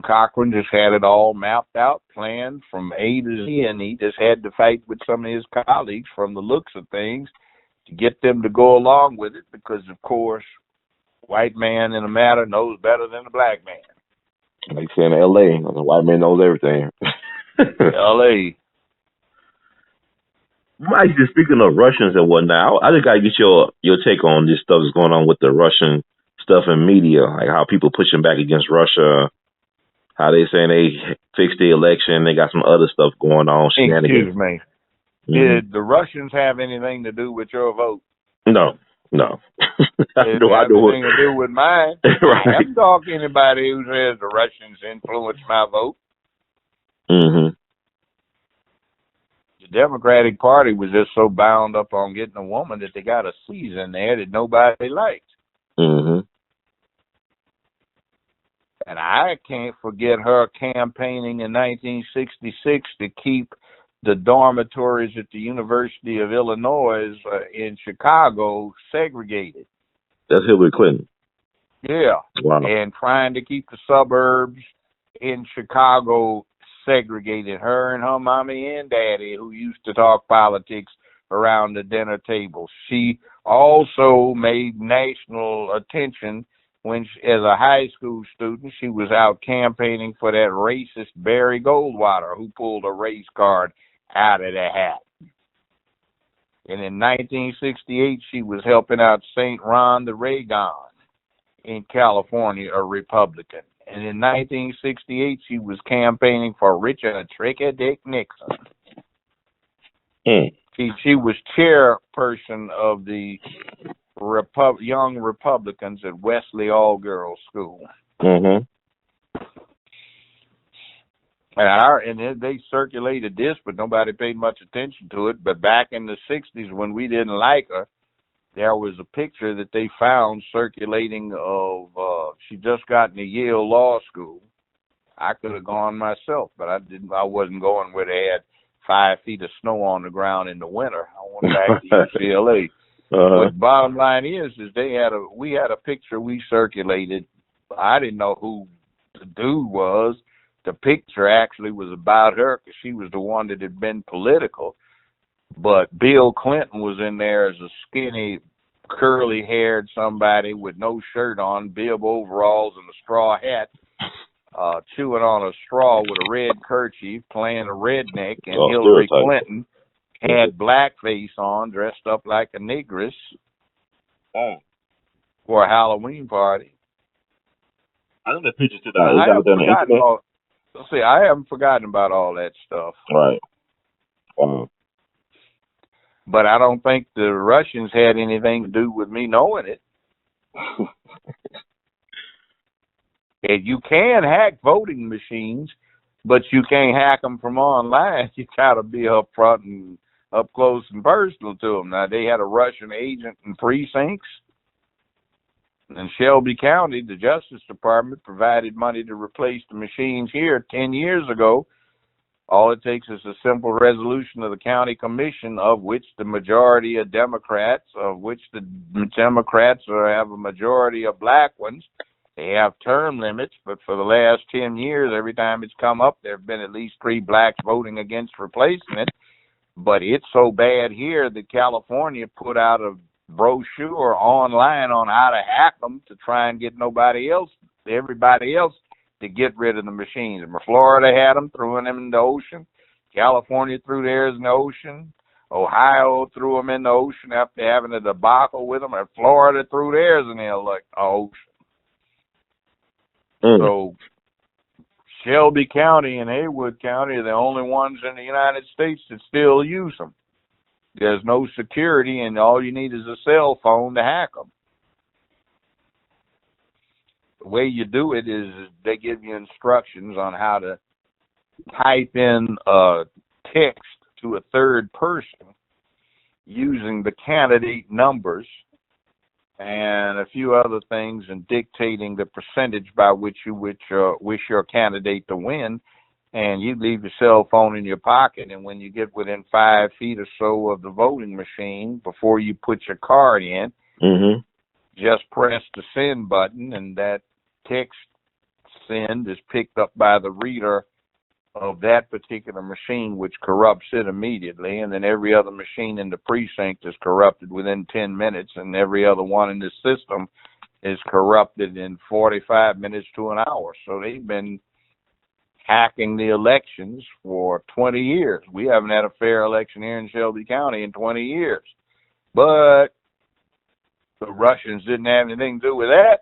Cochran just had it all mapped out, planned from A to Z, and he just had to fight with some of his colleagues from the looks of things to get them to go along with it because, of course, white man in a matter knows better than the black man. Like saying L.A., the white man knows everything. L.A. Mike, just speaking of Russians and whatnot, I just got to get your take on this stuff that's going on with the Russian stuff in media, like how people pushing back against Russia, how they saying they fixed the election, they got some other stuff going on. Excuse me. Did the Russians have anything to do with your vote? No. It have anything to do with mine. Right. I haven't talked to anybody who says the Russians influenced my vote. The Democratic Party was just so bound up on getting a woman that they got a season there that nobody liked. Mm-hmm. And I can't forget her campaigning in 1966 to keep the dormitories at the University of Illinois in Chicago segregated. That's Hillary Clinton. Yeah. Wow. And trying to keep the suburbs in Chicago segregated. Her and her mommy and daddy, who used to talk politics around the dinner table. She also made national attention when, as a high school student, she was out campaigning for that racist Barry Goldwater, who pulled a race card out of the hat. And in 1968, she was helping out St. Ron the Reagan in California, a Republican. And in 1968, she was campaigning for Richard Tricky Dick Nixon. She was chairperson of the Young Republicans at Wesley All-Girls School. Mm-hmm. And they circulated this, but nobody paid much attention to it. But back in the 60s, when we didn't like her, there was a picture that they found circulating of, she just got into Yale Law School. I could have gone myself, but I wasn't going where they had 5 feet of snow on the ground in the winter. I went back to UCLA. But bottom line is we had a picture we circulated. I didn't know who the dude was. The picture actually was about her because she was the one that had been political. But Bill Clinton was in there as a skinny, curly-haired somebody with no shirt on, bib overalls and a straw hat, chewing on a straw with a red kerchief, playing a redneck, and Hillary Clinton had blackface on, dressed up like a negress for a Halloween party. I know the picture today. It's out there on the internet. See, I haven't forgotten about all that stuff. Right. But I don't think the Russians had anything to do with me knowing it. And you can hack voting machines, but you can't hack them from online. You got to be up front and up close and personal to them. Now, they had a Russian agent in precincts. In Shelby County, the Justice Department provided money to replace the machines here 10 years ago. All it takes is a simple resolution of the county commission, of which the majority are Democrats, of which the Democrats have a majority of black ones. They have term limits, but for the last 10 years, every time it's come up, there have been at least 3 blacks voting against replacing it. But it's so bad here that California put out a brochure online on how to hack them to try and get everybody else to get rid of the machines. Florida had them, threw them in the ocean. California threw theirs in the ocean. Ohio threw them in the ocean after having a debacle with them. And Florida threw theirs in the ocean. So Shelby County and Haywood County are the only ones in the United States that still use them. There's no security, and all you need is a cell phone to hack them. The way you do it is they give you instructions on how to type in text to a third person using the candidate numbers and a few other things, and dictating the percentage by which you wish your candidate to win. And you leave your cell phone in your pocket, and when you get within 5 feet or so of the voting machine, before you put your card in, just press the send button, and that text send is picked up by the reader of that particular machine, which corrupts it immediately. And then every other machine in the precinct is corrupted within 10 minutes, and every other one in the system is corrupted in 45 minutes to an hour. So they've been hacking the elections for 20 years. We haven't had a fair election here in Shelby County in 20 years. But the Russians didn't have anything to do with that.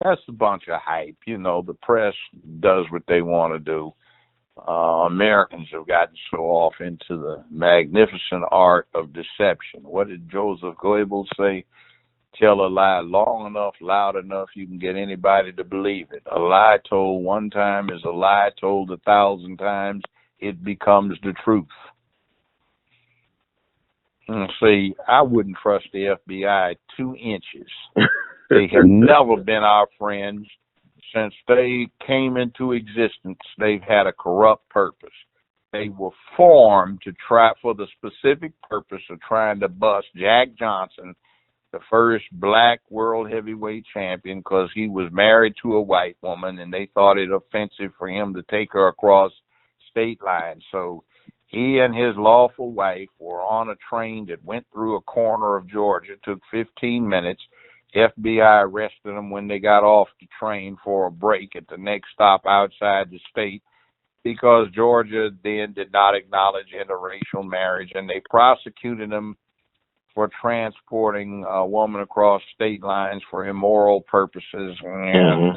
That's a bunch of hype. You know, the press does what they want to do. Americans have gotten so off into the magnificent art of deception. What did Joseph Goebbels say? Tell a lie long enough, loud enough, you can get anybody to believe it. A lie told one time is a lie told 1,000 times. It becomes the truth. And see, I wouldn't trust the FBI 2 inches. They have never been our friends. Since they came into existence, they've had a corrupt purpose. They were formed to try for the specific purpose of trying to bust Jack Johnson, the first black world heavyweight champion, because he was married to a white woman, and they thought it offensive for him to take her across state lines. So he and his lawful wife were on a train that went through a corner of Georgia, took 15 minutes. FBI arrested them when they got off the train for a break at the next stop outside the state, because Georgia then did not acknowledge interracial marriage, and they prosecuted him for transporting a woman across state lines for immoral purposes, and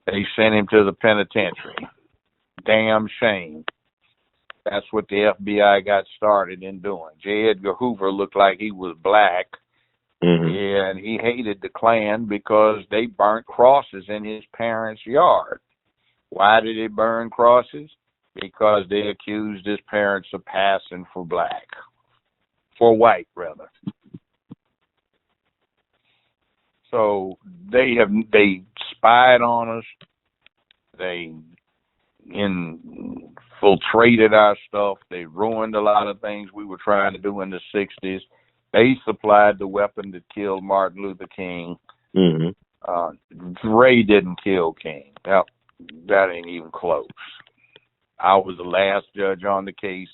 they sent him to the penitentiary. Damn shame. That's what the FBI got started in doing. J. Edgar Hoover looked like he was black, and he hated the Klan because they burnt crosses in his parents' yard. Why did they burn crosses? Because they accused his parents of passing for black. For white, rather. So they spied on us. They infiltrated our stuff. They ruined a lot of things we were trying to do in the 60s. They supplied the weapon that killed Martin Luther King. Ray didn't kill King. That ain't even close. I was the last judge on the case.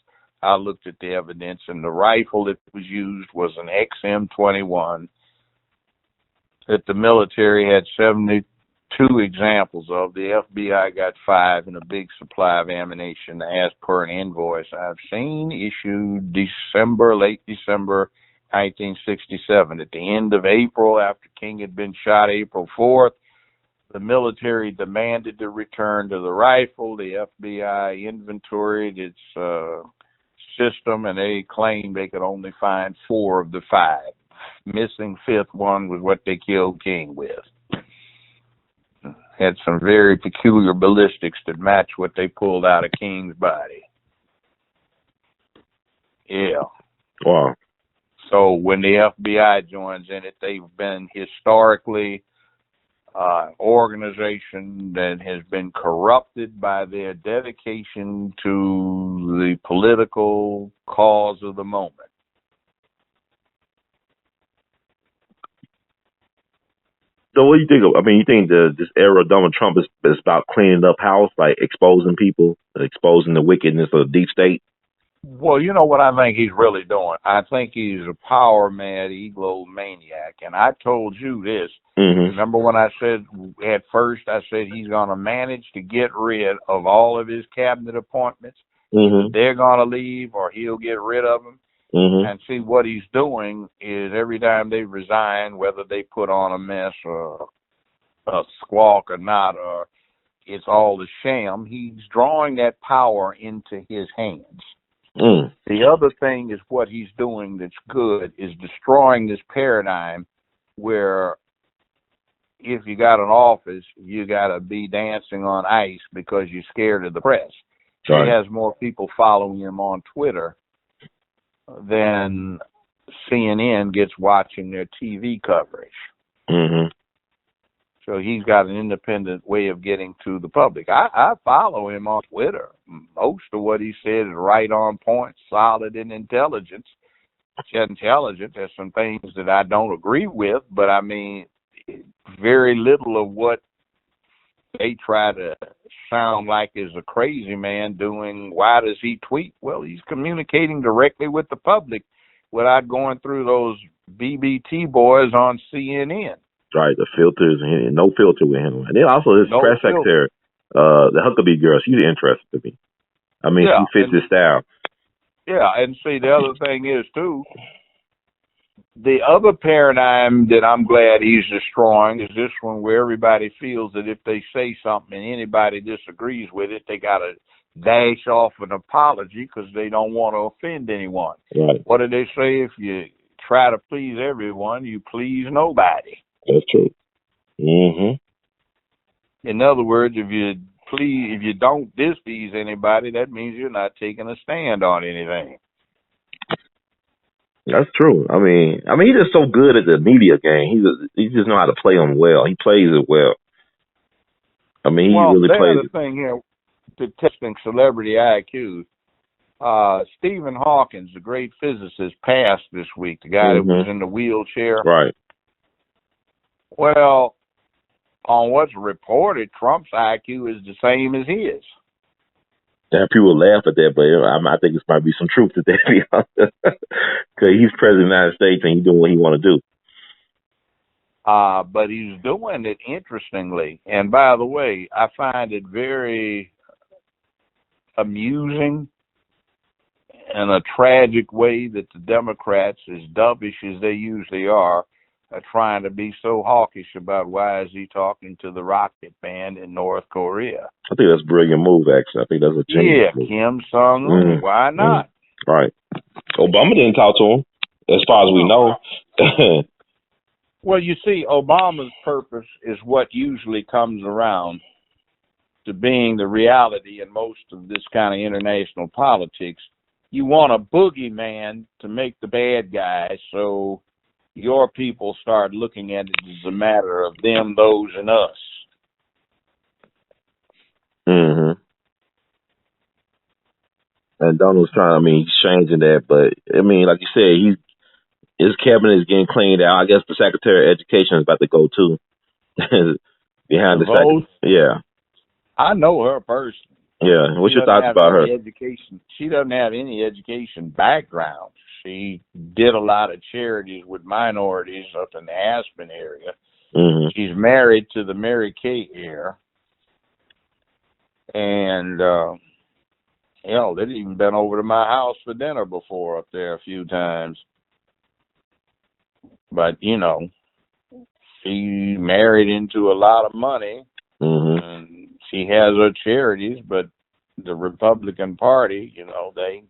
I looked at the evidence, and the rifle that was used was an XM-21 that the military had 72 examples of. The FBI got 5 and a big supply of ammunition as per an invoice I've seen issued late December 1967. At the end of April, after King had been shot April 4th, the military demanded the return to the rifle. The FBI inventoried its system, and they claimed they could only find 4 of the 5. Missing 5th one was what they killed King with. Had some very peculiar ballistics that match what they pulled out of King's body. Yeah. Wow. So when the FBI joins in it, they've been historically organization that has been corrupted by their dedication to the political cause of the moment. So what do you think of? I mean, you think this era of Donald Trump is about cleaning up house, like exposing people, exposing the wickedness of the deep state? Well, you know what I think he's really doing? I think he's a power-mad egomaniac. And I told you this. Remember when I said at first, I said he's going to manage to get rid of all of his cabinet appointments. They're going to leave or he'll get rid of them. And see, what he's doing is every time they resign, whether they put on a mess or a squawk or not, or it's all a sham, he's drawing that power into his hands. The other thing is what he's doing that's good is destroying this paradigm where if you got an office, you got to be dancing on ice because you're scared of the press. Right. He has more people following him on Twitter than CNN gets watching their TV coverage. So he's got an independent way of getting to the public. I follow him on Twitter. Most of what he said is right on point, solid in intelligence. There's some things that I don't agree with, but I mean, very little of what they try to sound like is a crazy man doing. Why does he tweet? Well, he's communicating directly with the public without going through those BBT boys on CNN. Right, the filters, and no filter with him. And then also his press secretary, the Huckabee girl, she's interesting to me. I mean, she fits his style. Yeah, and see, the other thing is, too, the other paradigm that I'm glad he's destroying is this one where everybody feels that if they say something and anybody disagrees with it, they got to dash off an apology because they don't want to offend anyone. Right. What do they say? If you try to please everyone, you please nobody. That's true. Mm-hmm. In other words, if you don't displease anybody, that means you're not taking a stand on anything. That's true. I mean, he's just so good at the media game. He just know how to play them well. He plays it well. I mean, he really plays the thing here to testing celebrity IQ. Stephen Hawking, the great physicist, passed this week. The guy that was in the wheelchair. Right. Well, on what's reported, Trump's IQ is the same as his. Yeah, people laugh at that, but I think there might be some truth to that, because he's president of the United States and he's doing what he want to do. But he's doing it interestingly. And by the way, I find it very amusing in a tragic way that the Democrats, as dovish as they usually are trying to be so hawkish about why is he talking to the rocket band in North Korea. I think that's a brilliant move, actually. I think that's a change. Yeah, Kim Jong-un. Why not? Right. Obama didn't talk to him, as far as we know. Well, you see, Obama's purpose is what usually comes around to being the reality in most of this kind of international politics. You want a boogeyman to make the bad guy, so your people start looking at it as a matter of them, those, and us. Mm-hmm. And Donald's he's changing that, but like you said, his cabinet is getting cleaned out. I guess the Secretary of Education is about to go too. Behind the second. Yeah. I know her personally. Yeah. What's your thoughts about her? Education. She doesn't have any education background. She did a lot of charities with minorities up in the Aspen area. Mm-hmm. She's married to the Mary Kay heir. And, they've even been over to my house for dinner before up there a few times. But, she married into a lot of money. Mm-hmm. And she has her charities, but the Republican Party, they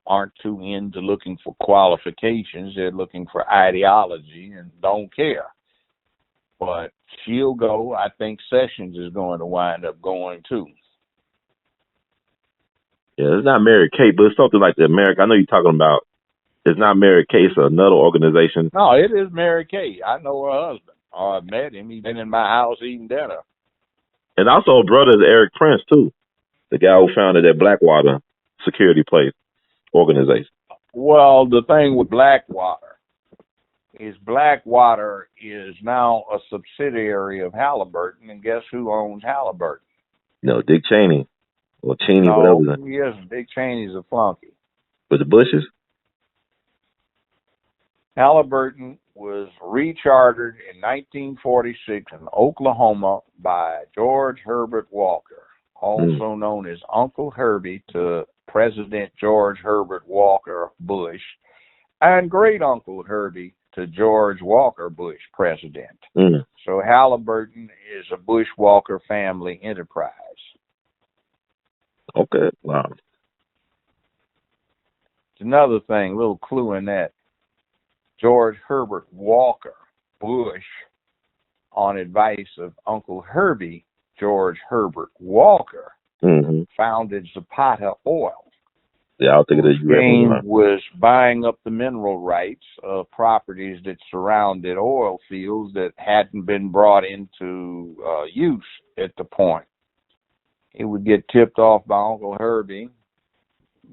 aren't too into looking for qualifications. They're looking for ideology and don't care. But she'll go. I think Sessions is going to wind up going too. Yeah, it's not Mary Kay, but it's something like the America. I know you're talking about. It's not Mary Kay, it's another organization. No, it is Mary Kay. I know her husband. I've met him. He's been in my house eating dinner. And also, her brother is Eric Prince, too. The guy who founded that Blackwater security place organization. Well, the thing with Blackwater is now a subsidiary of Halliburton, and guess who owns Halliburton? No, Dick Cheney. Or Cheney, whatever. Yes, Dick Cheney's a flunky. With the Bushes? Halliburton was rechartered in 1946 in Oklahoma by George Herbert Walker, also known as Uncle Herbie to President George Herbert Walker Bush, and Great Uncle Herbie to George Walker Bush, President. So Halliburton is a Bush-Walker family enterprise. Okay, wow. It's another thing, a little clue in that. George Herbert Walker Bush, on advice of Uncle Herbie, George Herbert Walker, founded Zapata Oil. Yeah, I'll think of it. James was buying up the mineral rights of properties that surrounded oil fields that hadn't been brought into use at the point. He would get tipped off by Uncle Herbie,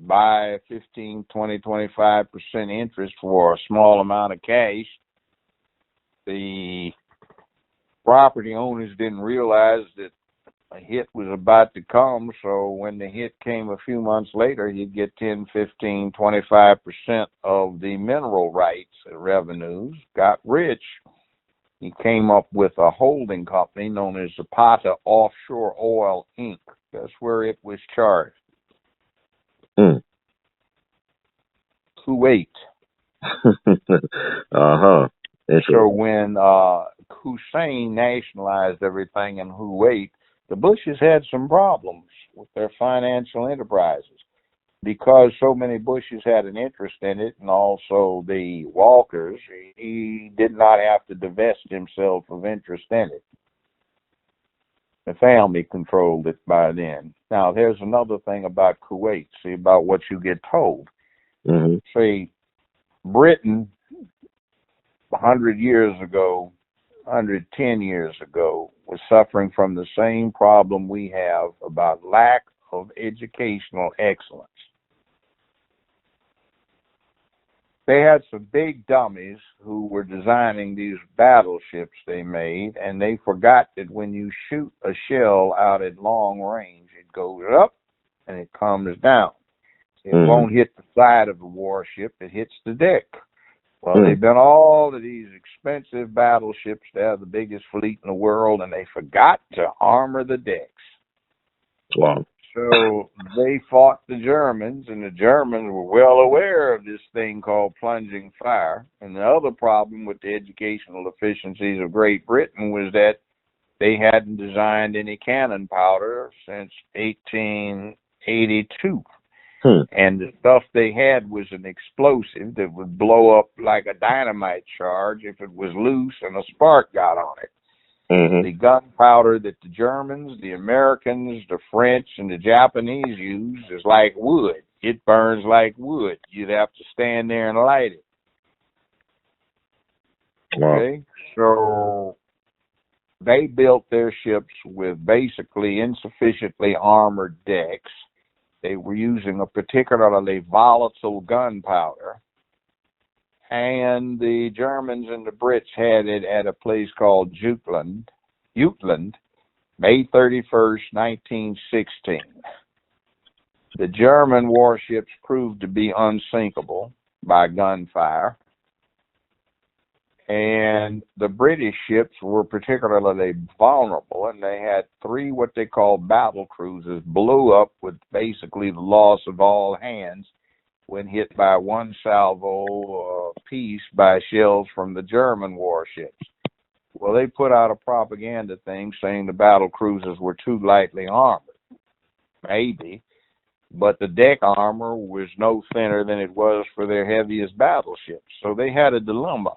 buy 15, 20, 25% interest for a small amount of cash. The property owners didn't realize that a hit was about to come, so when the hit came a few months later, you'd get 10, 15, 25% of the mineral rights revenues. Got rich. He came up with a holding company known as Zapata Offshore Oil, Inc. That's where it was charged. Kuwait. So when Hussein nationalized everything in Kuwait, the Bushes had some problems with their financial enterprises. because so many Bushes had an interest in it, and also the Walkers, he did not have to divest himself of interest in it. The family controlled it by then. Now, there's another thing about Kuwait, see, about what you get told. Mm-hmm. See, Britain, 100 years ago, 110 years ago, was suffering from the same problem we have about lack of educational excellence. They had some big dummies who were designing these battleships they made, and they forgot that when you shoot a shell out at long range, it goes up and it comes down. It won't hit the side of the warship, it hits the deck. Well, they've built all of these expensive battleships to have the biggest fleet in the world, and they forgot to armor the decks. Wow. So they fought the Germans, and the Germans were well aware of this thing called plunging fire. And the other problem with the educational efficiencies of Great Britain was that they hadn't designed any cannon powder since 1882. And the stuff they had was an explosive that would blow up like a dynamite charge if it was loose and a spark got on it. The gunpowder that the Germans, the Americans, the French, and the Japanese use is like wood. It burns like wood. You'd have to stand there and light it. Wow. Okay? So they built their ships with basically insufficiently armored decks. They were using a particularly volatile gunpowder. And the Germans and the Brits had it at a place called Jutland, May 31st, 1916. The German warships proved to be unsinkable by gunfire. And the British ships were particularly vulnerable, and they had 3 what they call battle cruisers blew up with basically the loss of all hands when hit by one salvo apiece by shells from the German warships. Well, they put out a propaganda thing saying the battle cruisers were too lightly armored. Maybe. But the deck armor was no thinner than it was for their heaviest battleships. So they had a dilemma.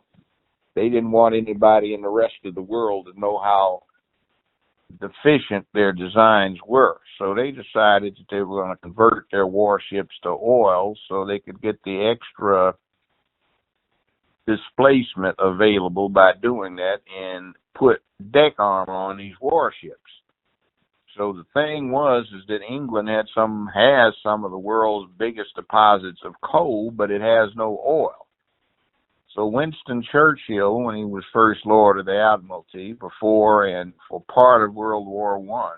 They didn't want anybody in the rest of the world to know how deficient their designs were. So they decided that they were going to convert their warships to oil so they could get the extra displacement available by doing that and put deck armor on these warships. So the thing was is that England has some of the world's biggest deposits of coal, but it has no oil. So Winston Churchill, when he was First Lord of the Admiralty before and for part of World War I,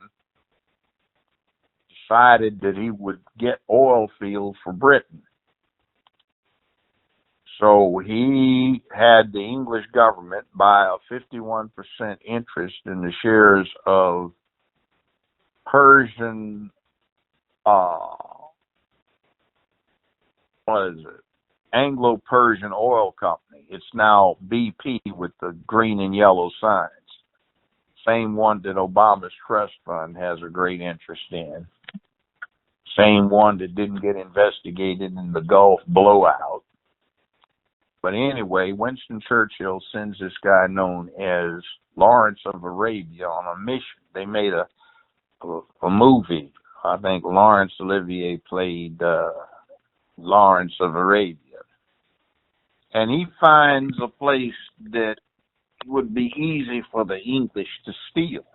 decided that he would get oil fields for Britain. So he had the English government buy a 51% interest in the shares of Persian, Anglo-Persian Oil Company. It's now BP with the green and yellow signs. Same one that Obama's trust fund has a great interest in. Same one that didn't get investigated in the Gulf blowout. But anyway, Winston Churchill sends this guy known as Lawrence of Arabia on a mission. They made a movie. I think Laurence Olivier played Lawrence of Arabia. And he finds a place that would be easy for the English to steal.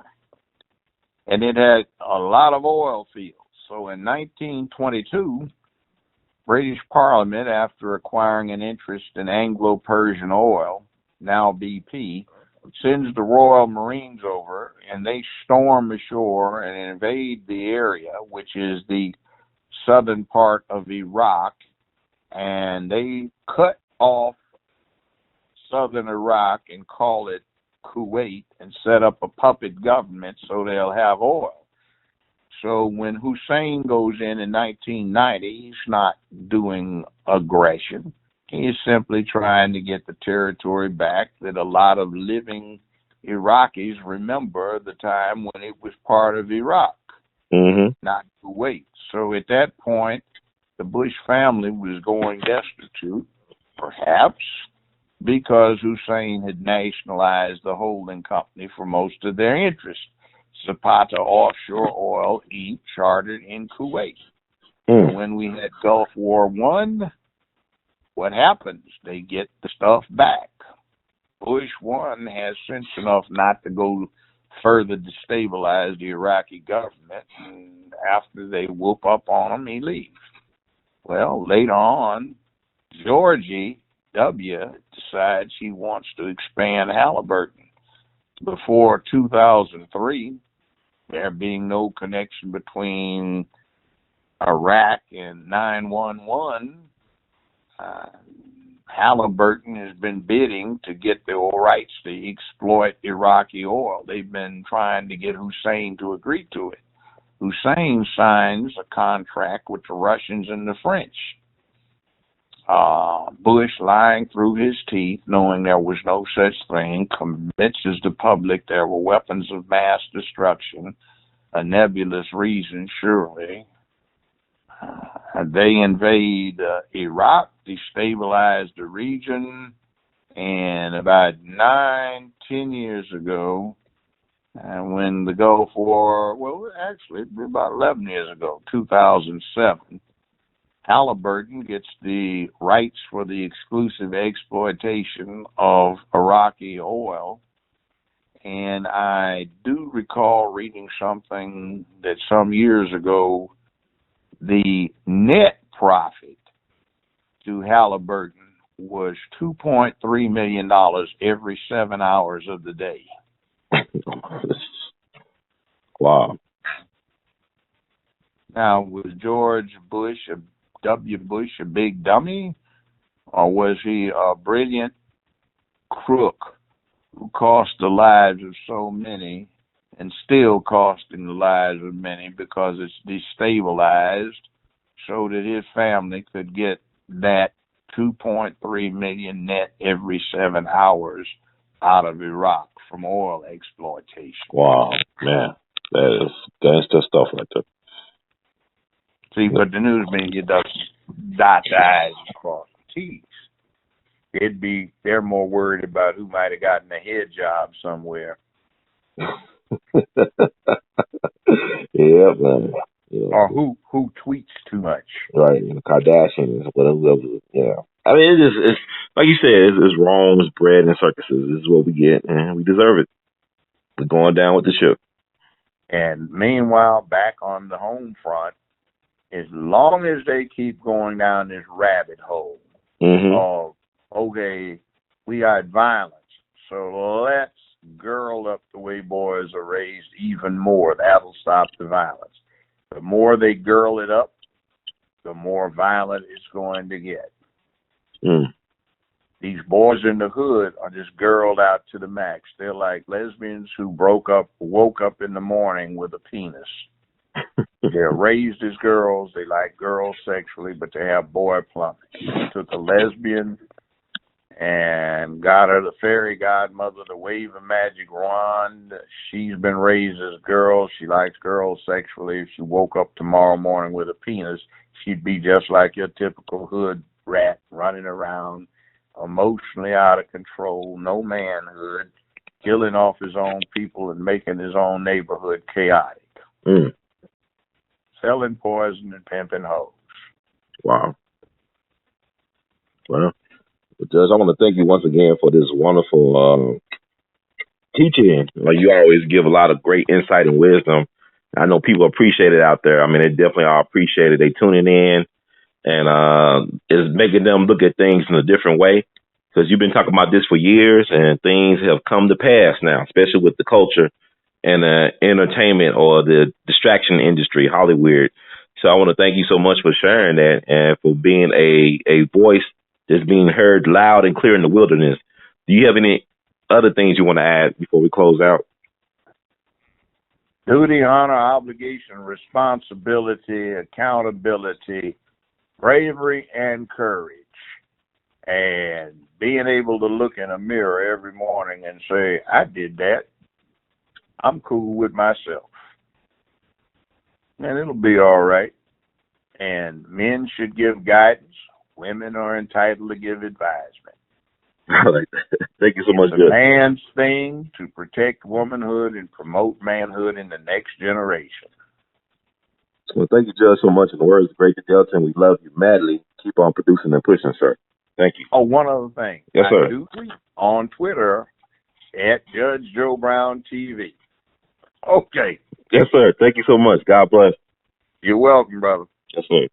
And it had a lot of oil fields. So in 1922, British Parliament, after acquiring an interest in Anglo-Persian Oil, now BP, sends the Royal Marines over, and they storm ashore and invade the area, which is the southern part of Iraq, and they cut off southern Iraq and call it Kuwait and set up a puppet government so they'll have oil. So when Hussein goes in 1990, he's not doing aggression. He is simply trying to get the territory back that a lot of living Iraqis remember the time when it was part of Iraq, not Kuwait. So at that point, the Bush family was going destitute, perhaps because Hussein had nationalized the holding company for most of their interests, Zapata Offshore Oil, Inc., chartered in Kuwait. And when we had Gulf War I, what happens? They get the stuff back. Bush 1 has sense enough not to go further destabilize the Iraqi government, and after they whoop up on him, he leaves. Well, later on, Georgie W. decides he wants to expand Halliburton. Before 2003, there being no connection between Iraq and 911, Halliburton has been bidding to get the rights to exploit Iraqi oil. They've been trying to get Hussein to agree to it. Hussein signs a contract with the Russians and the French. Bush, lying through his teeth, knowing there was no such thing, convinces the public there were weapons of mass destruction, a nebulous reason, surely. They invade Iraq, destabilize the region, and about 9-10 years ago, when the Gulf War, well, actually, about 11 years ago, 2007, Halliburton gets the rights for the exclusive exploitation of Iraqi oil. And I do recall reading something that some years ago, the net profit to Halliburton was $2.3 million every 7 hours of the day. Wow. Now, was George Bush, W. Bush, a big dummy, or was he a brilliant crook who cost the lives of so many and still costing the lives of many because it's destabilized so that his family could get that 2.3 million net every 7 hours out of Iraq from oil exploitation? Wow, man, that is gangster stuff right there. See, but the news media doesn't dot the I's and cross the T's. They're more worried about who might have gotten a head job somewhere. Yeah, man. Or who tweets too much. Right, the Kardashians, whatever. Yeah. I mean, it's like you said, it's wrong, it's bread and circuses. This is what we get, and we deserve it. We're going down with the ship. And meanwhile, back on the home front, as long as they keep going down this rabbit hole of, okay, we got violence, so let's girl up the way boys are raised even more. That'll stop the violence. The more they girl it up, the more violent it's going to get. These boys in the hood are just girled out to the max. They're like lesbians who woke up in the morning with a penis. They're raised as girls. They like girls sexually, but they have boy plumbing. They took a lesbian and got her the fairy godmother to wave a magic wand. She's been raised as a girl. She likes girls sexually. If she woke up tomorrow morning with a penis, she'd be just like your typical hood rat running around, emotionally out of control, no manhood, killing off his own people and making his own neighborhood chaotic. Selling poison and pimping hoes. Wow. Well, Judge, I want to thank you once again for this wonderful teaching. You always give a lot of great insight and wisdom. I know people appreciate it out there. I mean, they definitely are appreciated. They tuning in, and it's making them look at things in a different way. Because you've been talking about this for years, and things have come to pass now, especially with the culture and the entertainment or the distraction industry, Hollywood. So I want to thank you so much for sharing that and for being a voice that's being heard loud and clear in the wilderness. Do you have any other things you want to add before we close out? Duty, honor, obligation, responsibility, accountability, bravery, and courage. And being able to look in a mirror every morning and say, I did that. I'm cool with myself. And it'll be all right. and men should give guidance. Women are entitled to give advisement. I like that. Thank you so much, It's a Judge. man's thing to protect womanhood and promote manhood in the next generation. Well, thank you, Judge, so much. And the words of Great Delta, and we love you madly. Keep on producing and pushing, sir. Thank you. Oh, one other thing. Yes, sir. I do tweet on Twitter at Judge Joe Brown TV. Okay. Yes, sir. Thank you so much. God bless. You're welcome, brother. Yes, sir.